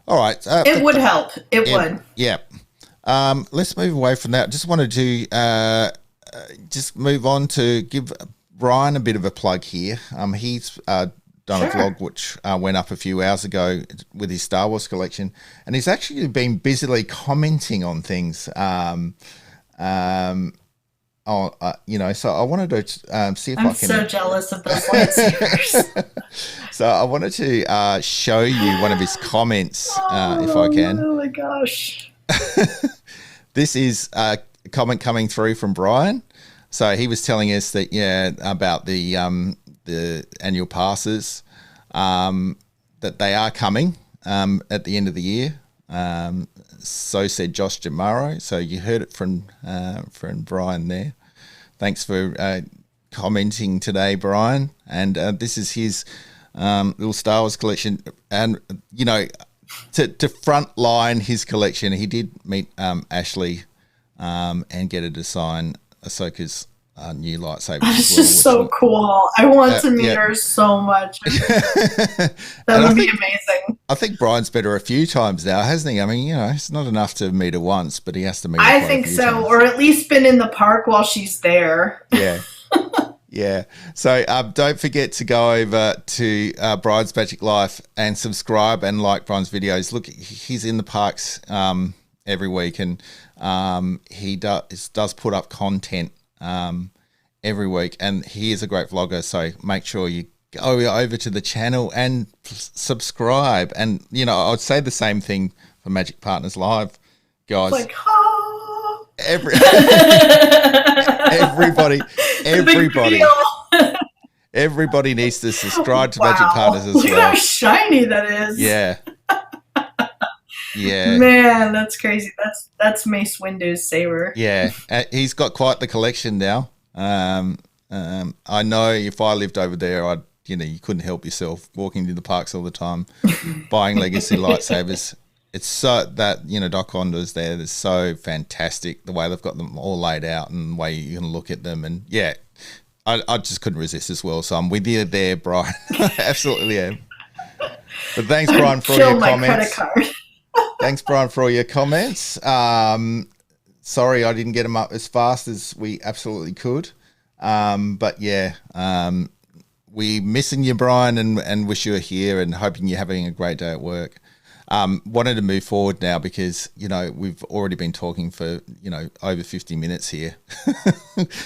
All right, it would help. It would. Yeah. Let's move away from that. Just wanted to just move on to give Bryan a bit of a plug here. He's done a vlog which went up a few hours ago with his Star Wars collection, and he's actually been busily commenting on things. So I wanted to see if I can. I'm so jealous of those lightsabers. So I wanted to show you one of his comments, if I can. Oh my gosh! This is a comment coming through from Bryan. So he was telling us that about the annual passes, that they are coming at the end of the year. So said Josh Jamaro. So you heard it from Bryan there. Thanks for commenting today, Bryan. And this is his little Star Wars collection. And, to front line his collection, he did meet Ashley and get her to sign Ahsoka's new lightsaber. That's just so cool. I want to meet her so much. That would be amazing. I think Bryan's met her a few times now, hasn't he? I mean, it's not enough to meet her once, but he has to meet her I quite think a few so, times. or at least been in the park while she's there. Yeah. Yeah. So don't forget to go over to Bryan's Magic Life and subscribe and like Bryan's videos. Look, he's in the parks every week, and he does put up content every week, and he is a great vlogger. So make sure you go over to the channel and subscribe. And I'd say the same thing for Magic Partners Live, guys. It's like, everybody needs to subscribe to Magic Partners as Look well. Look how shiny that is. Yeah. Yeah. Man, that's crazy. That's Mace Windu's saber. Yeah. He's got quite the collection now. I know if I lived over there, you couldn't help yourself walking to the parks all the time, buying Legacy lightsabers. It's so that, Doc Honda's there. It's so fantastic the way they've got them all laid out and the way you can look at them. And yeah, I just couldn't resist as well. So I'm with you there, Bryan. Absolutely am. But thanks, Bryan, for all your comments. Credit card. Thanks, Bryan, for all your comments. Sorry I didn't get them up as fast as we absolutely could. But yeah, we're missing you, Bryan, and wish you were here and hoping you're having a great day at work. Wanted to move forward now because, we've already been talking for, over 50 minutes here.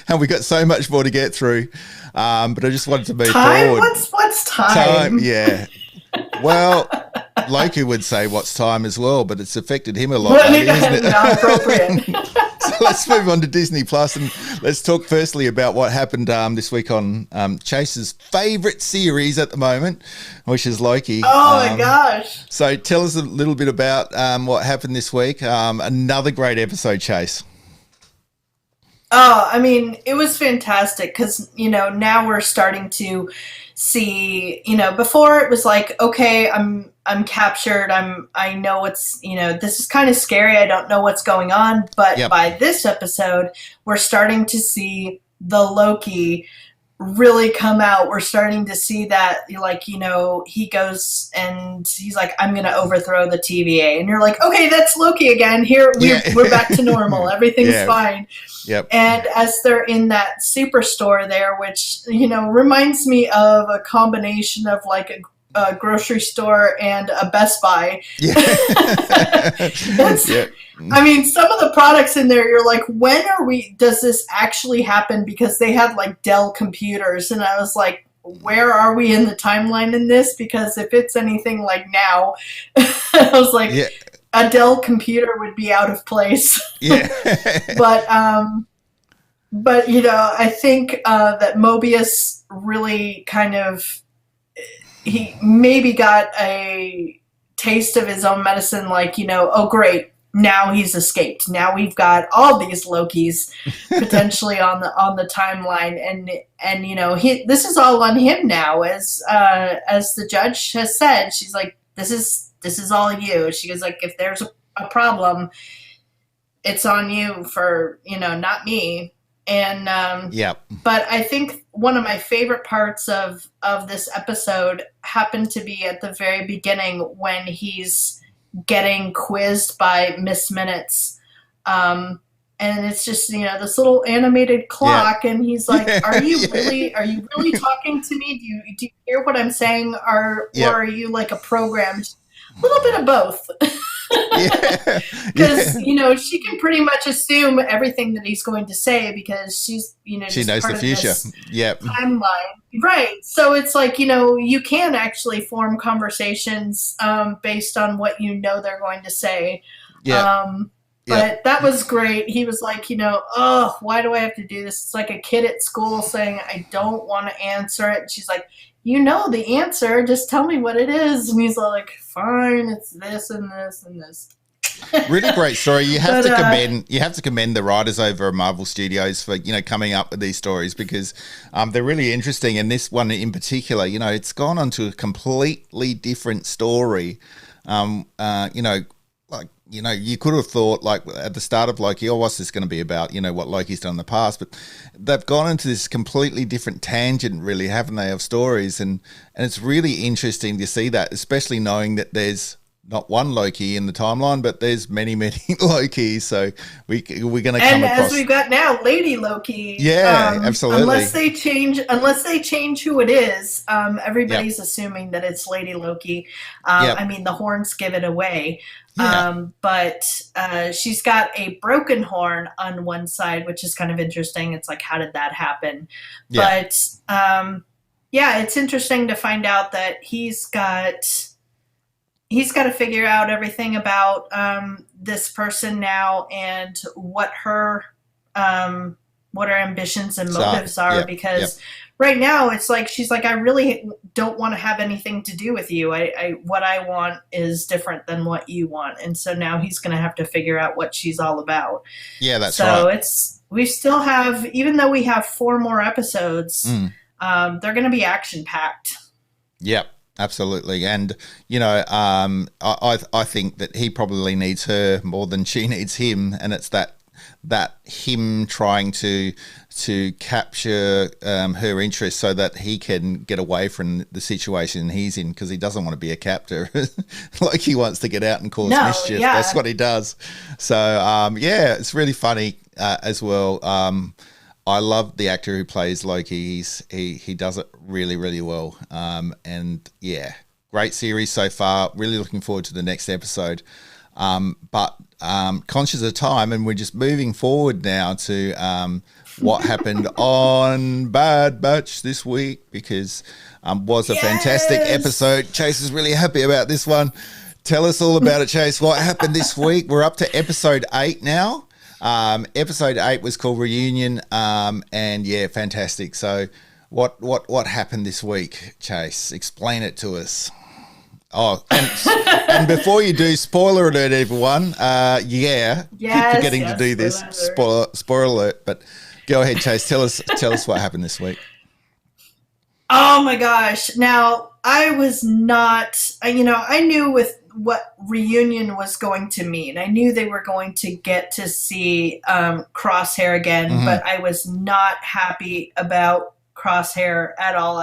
And we got so much more to get through. But I just wanted to move forward. What's time? Yeah. Well, Loki would say what's time as well, but it's affected him a lot, isn't it? Not appropriate. So let's move on to Disney Plus and let's talk firstly about what happened this week on Chase's favourite series at the moment, which is Loki. Oh my gosh. So tell us a little bit about what happened this week. Another great episode, Chase. Oh, I mean, it was fantastic because, now we're starting to see, before it was like, okay, I'm captured. I know what's, this is kind of scary. I don't know what's going on. But by this episode, we're starting to see the Loki really come out. We're starting to see that, he goes and he's like, I'm going to overthrow the TVA. And you're like, okay, that's Loki again. Here, we're back to normal. Everything's fine. Yep. And as they're in that superstore there, which, reminds me of a combination of like a grocery store and a Best Buy. Yeah. I mean, some of the products in there, you're like, does this actually happen? Because they had like Dell computers. And I was like, where are we in the timeline in this? Because if it's anything like now, I was like, a Dell computer would be out of place. Yeah. But I think that Mobius really kind of, he maybe got a taste of his own medicine, like, oh great, now he's escaped. Now we've got all these Lokis potentially on the timeline, and this is all on him now, as the judge has said. She's like, this is all you. She goes like, if there's a problem, it's on you for not me. And but I think one of my favorite parts of this episode happened to be at the very beginning when he's getting quizzed by Miss Minutes. And it's just, this little animated clock, and he's like, are you really talking to me? Do you hear what I'm saying? Or are you like a programmed? A little bit of both. Because she can pretty much assume everything that he's going to say because she's she knows the future. Timeline, right? So it's like you can actually form conversations based on what they're going to say. But that was great. He was like, oh, why do I have to do this? It's like a kid at school saying, I don't want to answer it. And she's like, the answer, just tell me what it is. And he's like, fine, it's this and this and this. Really great story. You have to commend the writers over at Marvel Studios for coming up with these stories because they're really interesting. And this one in particular, it's gone on to a completely different story. You could have thought, like, at the start of Loki, what's this going to be about, what Loki's done in the past? But they've gone into this completely different tangent, really, haven't they, of stories? And it's really interesting to see that, especially knowing that there's not one Loki in the timeline, but there's many, many Lokis. So we're going to come across. And as we've got now, Lady Loki. Yeah, absolutely. Unless they change who it is, everybody's assuming that it's Lady Loki. I mean, the horns give it away. Yeah. But she's got a broken horn on one side, which is kind of interesting. It's like, how did that happen? Yeah. But it's interesting to find out that he's got to figure out everything about this person now and what her ambitions and motives are. Because right now it's like she's like, I really don't want to have anything to do with you. What I want is different than what you want, and so now he's going to have to figure out what she's all about. Yeah, that's right. So we still have, even though we have 4 more episodes. they're going to be action packed. Yep, absolutely. And I think that he probably needs her more than she needs him, and it's that him trying to capture her interest so that he can get away from the situation he's in, because he doesn't want to be a captor. Like, he wants to get out and cause mischief. Yeah. That's what he does. So it's really funny as well. I love the actor who plays Loki. He does it really, really well. And yeah, great series so far. Really looking forward to the next episode. But conscious of time, and we're just moving forward now to what happened on Bad Batch this week, because was a fantastic episode. Chase is really happy about this one. Tell us all about it, Chase. What happened this week? We're up to episode 8 now. Episode 8 was called Reunion, and yeah, fantastic. So what happened this week, Chase? Explain it to us. Oh, and before you do, spoiler alert, everyone. Keep forgetting to do this. Spoiler alert. But go ahead, Chase. Tell us what happened this week. Oh my gosh! Now, I was not. I knew with what Reunion was going to mean. I knew they were going to get to see Crosshair again, but I was not happy about Crosshair at all.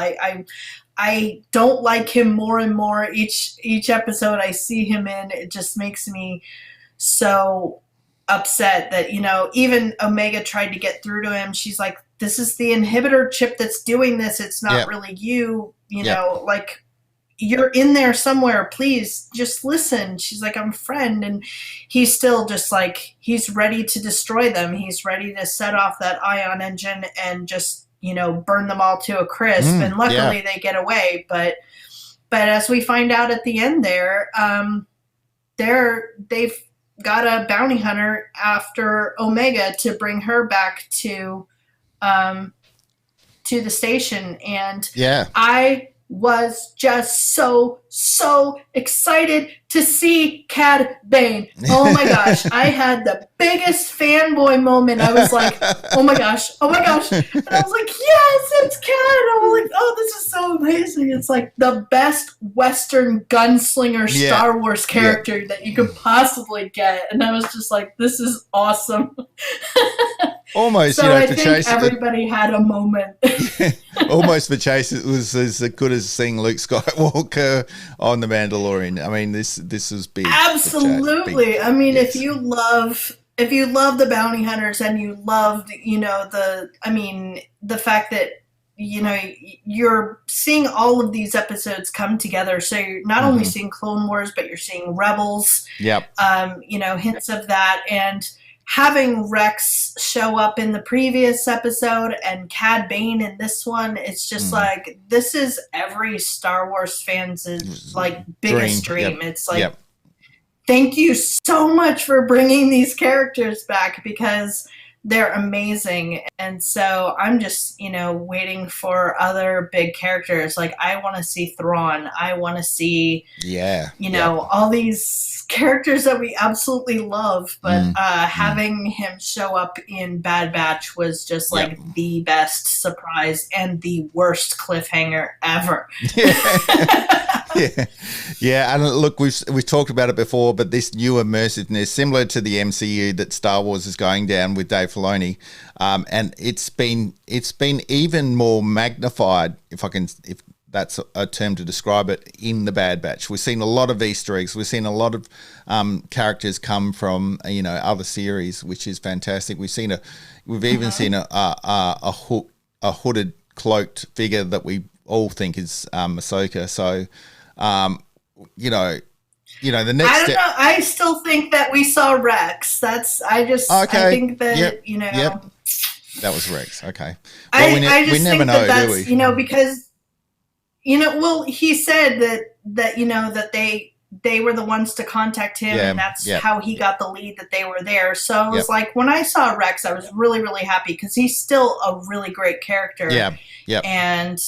I don't like him more and more each episode I see him in. It just makes me so upset that, even Omega tried to get through to him. She's like, this is the inhibitor chip that's doing this. It's not really you, like, you're in there somewhere. Please just listen. She's like, I'm a friend. And he's still just like, he's ready to destroy them. He's ready to set off that ion engine and just, burn them all to a crisp. And luckily they get away. But as we find out at the end there, they've got a bounty hunter after Omega to bring her back to the station. And I was just so excited to see Cad Bane. Oh my gosh. I had the biggest fanboy moment. I was like, oh my gosh. And I was like, yes, it's Cad. I was like, oh, this is so amazing. It's like the best Western gunslinger Star Wars character that you could possibly get. And I was just like, this is awesome. Almost, so I for think Chase, everybody had a moment. Almost for Chase, it was as good as seeing Luke Skywalker on The Mandalorian. I mean, this was big. Absolutely. Big, I mean, if you love the bounty hunters and you love, the fact that, you're seeing all of these episodes come together. So you're not only seeing Clone Wars, but you're seeing Rebels. Yep. Hints of that. And having Rex show up in the previous episode and Cad Bane in this one, it's just like, this is every Star Wars fan's like biggest dream. It's like, thank you so much for bringing these characters back, because they're amazing. And so I'm just, waiting for other big characters. Like, I want to see Thrawn. I want to see, all these characters that we absolutely love. But having him show up in Bad Batch was just like the best surprise and the worst cliffhanger ever. Yeah, and look, we've talked about it before, but this new immersiveness, similar to the MCU that Star Wars is going down with Dave Filoni, and it's been even more magnified, if that's a term to describe it, in the Bad Batch. We've seen a lot of Easter eggs. We've seen a lot of characters come from other series, which is fantastic. We've even seen a hooded, cloaked figure that we all think is Ahsoka. So. The next. I don't know. I still think that we saw Rex. I think that that was Rex. Okay. Well, we never know, do we? Because he said that they were the ones to contact him, and that's how he got the lead that they were there. So I was like, when I saw Rex, I was really, really happy, because he's still a really great character. And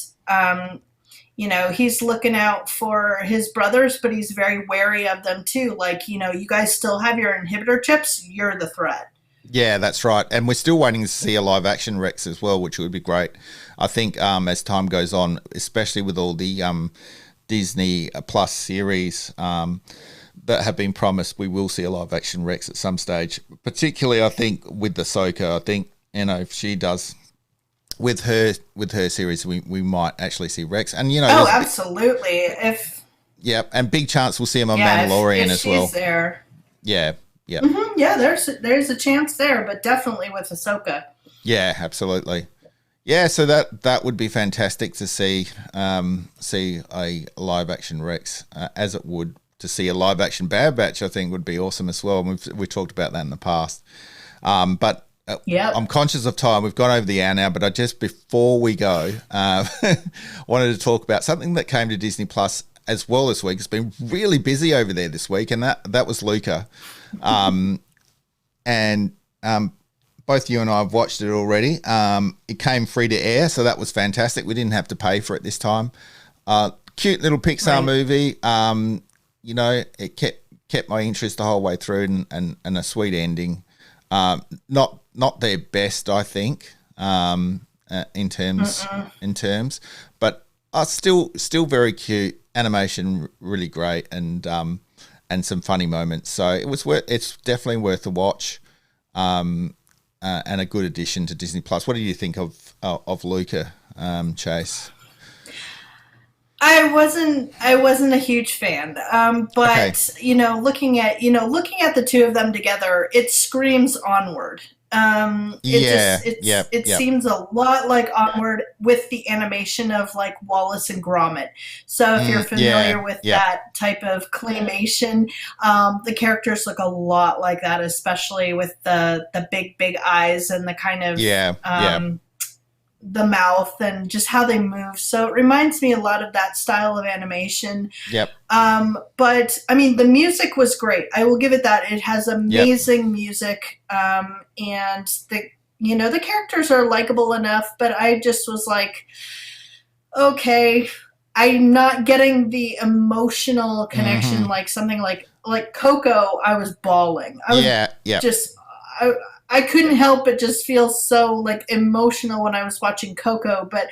he's looking out for his brothers, but he's very wary of them too. Like, you guys still have your inhibitor chips. You're the threat. Yeah, that's right. And we're still waiting to see a live action Rex as well, which would be great. I think as time goes on, especially with all the Disney Plus series that have been promised, we will see a live action Rex at some stage. Particularly, I think with the Ahsoka, I think if she does with her series, we might actually see Rex. And Oh, absolutely. And big chance we'll see him on Mandalorian if as well. She's there. Yeah. Yeah. Mm-hmm. Yeah, there's a chance there, but definitely with Ahsoka. Yeah, absolutely. Yeah, so that would be fantastic to see a live action Rex, as it would to see a live action Bad Batch. I think would be awesome as well. And we've talked about that in the past. But I'm conscious of time. We've gone over the hour now, but I just before we go, wanted to talk about something that came to Disney Plus as well this week. It's been really busy over there this week, and that was Luca. Both you and I have watched it already. It came free to air, so that was fantastic. We didn't have to pay for it this time. Cute little Pixar movie. It kept my interest the whole way through, and a sweet ending. Not their best, I think, in terms, but still very cute. Animation really great, and some funny moments. So it's definitely worth a watch, and a good addition to Disney Plus. What do you think of Luca, Chase? I wasn't a huge fan, but okay. Looking at the two of them together, it screams Onward. It seems a lot like Onward with the animation of like Wallace and Gromit. So if you're familiar with that type of claymation, the characters look a lot like that, especially with the big eyes and the kind of the mouth and just how they move. So it reminds me a lot of that style of animation. Yep. But I mean, the music was great. I will give it that. It has amazing music. And the characters are likable enough, but I just was like, okay, I'm not getting the emotional connection like something like Coco. I was bawling. I couldn't help but just feel so like emotional when I was watching Coco, but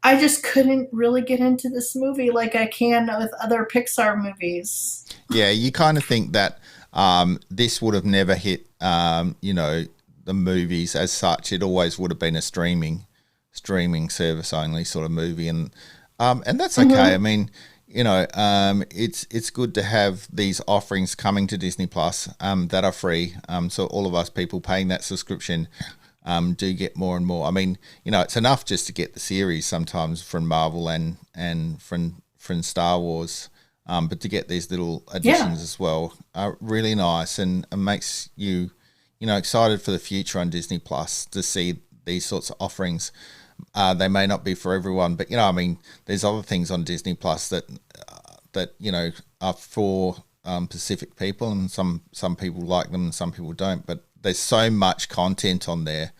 I just couldn't really get into this movie like I can with other Pixar movies. Yeah, you kind of think that this would have never hit, the movies as such. It always would have been a streaming service only sort of movie, and that's okay. I mean, it's good to have these offerings coming to Disney Plus that are free. So all of us people paying that subscription do get more and more. I mean, it's enough just to get the series sometimes from Marvel and from Star Wars, but to get these little additions as well are really nice and makes you, excited for the future on Disney Plus to see these sorts of offerings. They may not be for everyone, but there's other things on Disney Plus that are for Pacific people, and some people like them and some people don't. But there's so much content on there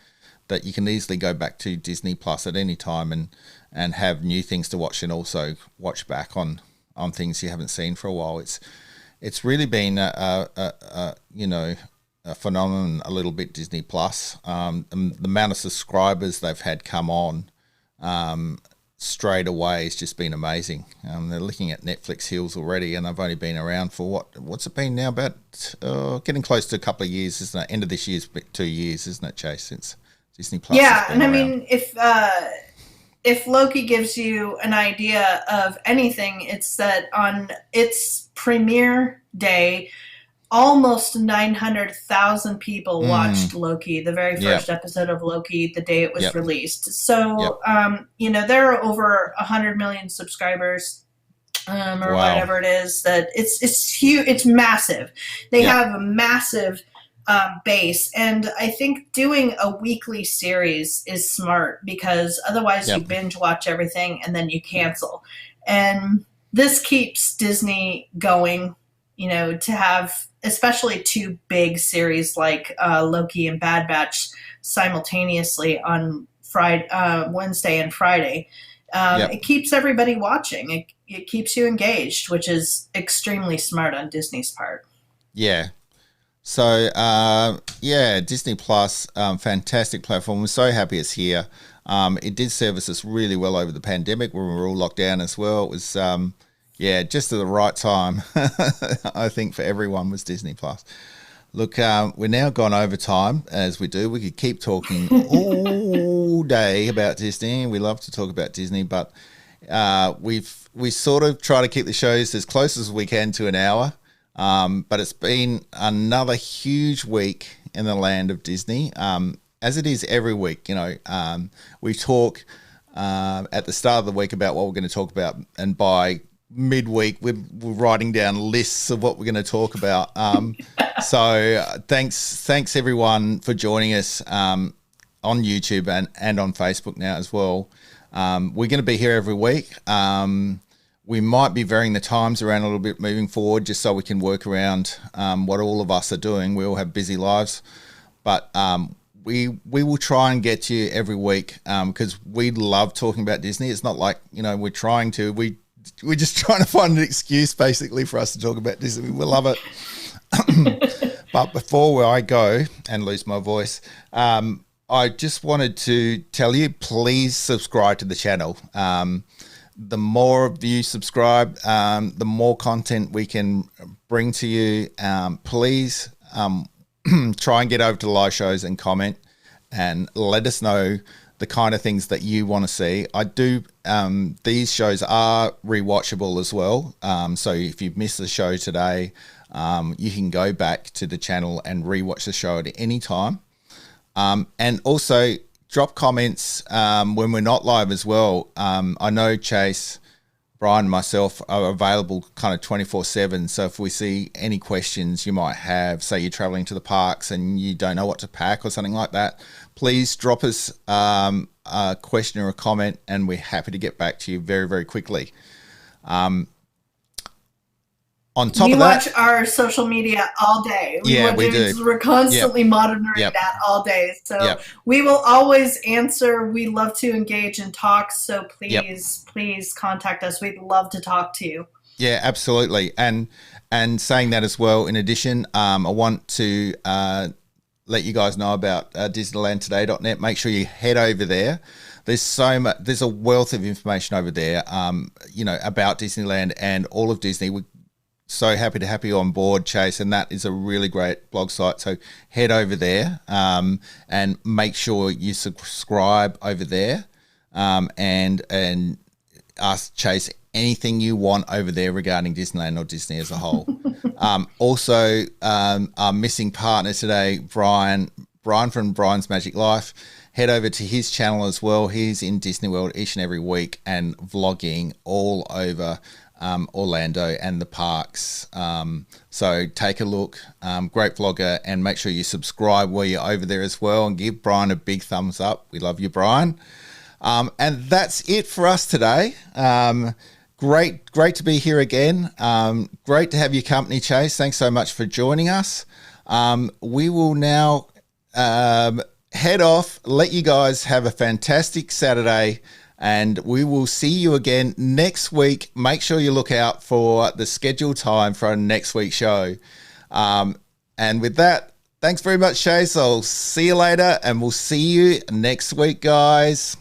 that you can easily go back to Disney Plus at any time and have new things to watch, and also watch back on things you haven't seen for a while. It's really been a phenomenon a little bit, Disney Plus. The amount of subscribers they've had come on straight away has just been amazing. They're looking at Netflix heels already, and they've only been around for what's it been now, about getting close to a couple of years, isn't it? End of this year's 2 years, isn't it, Chase, since Disney Plus has been around. Mean, if Loki gives you an idea of anything, it's that on its premiere day, almost 900,000 people watched Loki, the very first episode of Loki, the day it was released. So, there are over 100 million subscribers, or whatever it is. That it's huge. It's massive. They have a massive base, and I think doing a weekly series is smart, because otherwise you binge watch everything and then you cancel. And this keeps Disney going. To have especially two big series like Loki and Bad Batch simultaneously on Wednesday and Friday. It keeps everybody watching. It keeps you engaged, which is extremely smart on Disney's part. Yeah. So, yeah, Disney Plus, fantastic platform. We're so happy it's here. It did service us really well over the pandemic when we were all locked down as well. It was, yeah, just at the right time, I think, for everyone was Disney Plus. Look, we're now gone over time, as we do. We could keep talking all day about Disney. We love to talk about Disney, but we sort of try to keep the shows as close as we can to an hour. But it's been another huge week in the land of Disney, as it is every week. You know, we talk at the start of the week about what we're going to talk about, and by midweek we're writing down lists of what we're going to talk about. So thanks everyone for joining us on YouTube and on Facebook now as well. We're going to be here every week. We might be varying the times around a little bit moving forward, just so we can work around what all of us are doing. We all have busy lives, but we will try and get to you every week because we love talking about Disney. It's not like, you know, we're trying to. We're just trying to find an excuse basically for us to talk about Disney. We love it. But before I go and lose my voice, I just wanted to tell you, please subscribe to the channel. The more of you subscribe, the more content we can bring to you. Please try and get over to the live shows and comment and let us know the kind of things that you want to see. I do. These shows are rewatchable as well. So if you've missed the show today, you can go back to the channel and rewatch the show at any time. And also drop comments when we're not live as well. I know Chase, Bryan, and myself are available kind of 24/7. So if we see any questions you might have, say you're traveling to the parks and you don't know what to pack or something like that, please drop us a question or a comment, and we're happy to get back to you very, very quickly. On top we of that, watch our social media all day. We do. We're constantly monitoring that all day. So we will always answer. We love to engage and talk. So please contact us. We'd love to talk to you. Yeah, absolutely. And saying that as well, in addition, I want to let you guys know about DisneylandToday.net. Make sure you head over there. There's so much. There's a wealth of information over there. You know, about Disneyland and all of Disney. We're so happy to have you on board, Chase, and that is a really great blog site. So head over there and make sure you subscribe over there, and ask Chase anything you want over there regarding Disneyland or Disney as a whole. Also, our missing partner today, Bryan from Bryan's Magic Life. Head over to his channel as well. He's in Disney World each and every week and vlogging all over Orlando and the parks. So take a look. Great vlogger, and make sure you subscribe while you're over there as well, and give Bryan a big thumbs up. We love you, Bryan. And that's it for us today. Great to be here again. Great to have your company, Chase. Thanks so much for joining us. We will now head off, let you guys have a fantastic Saturday, and we will see you again next week. Make sure you look out for the scheduled time for our next week's show. And with that, thanks very much, Chase. I'll see you later, and we'll see you next week, guys.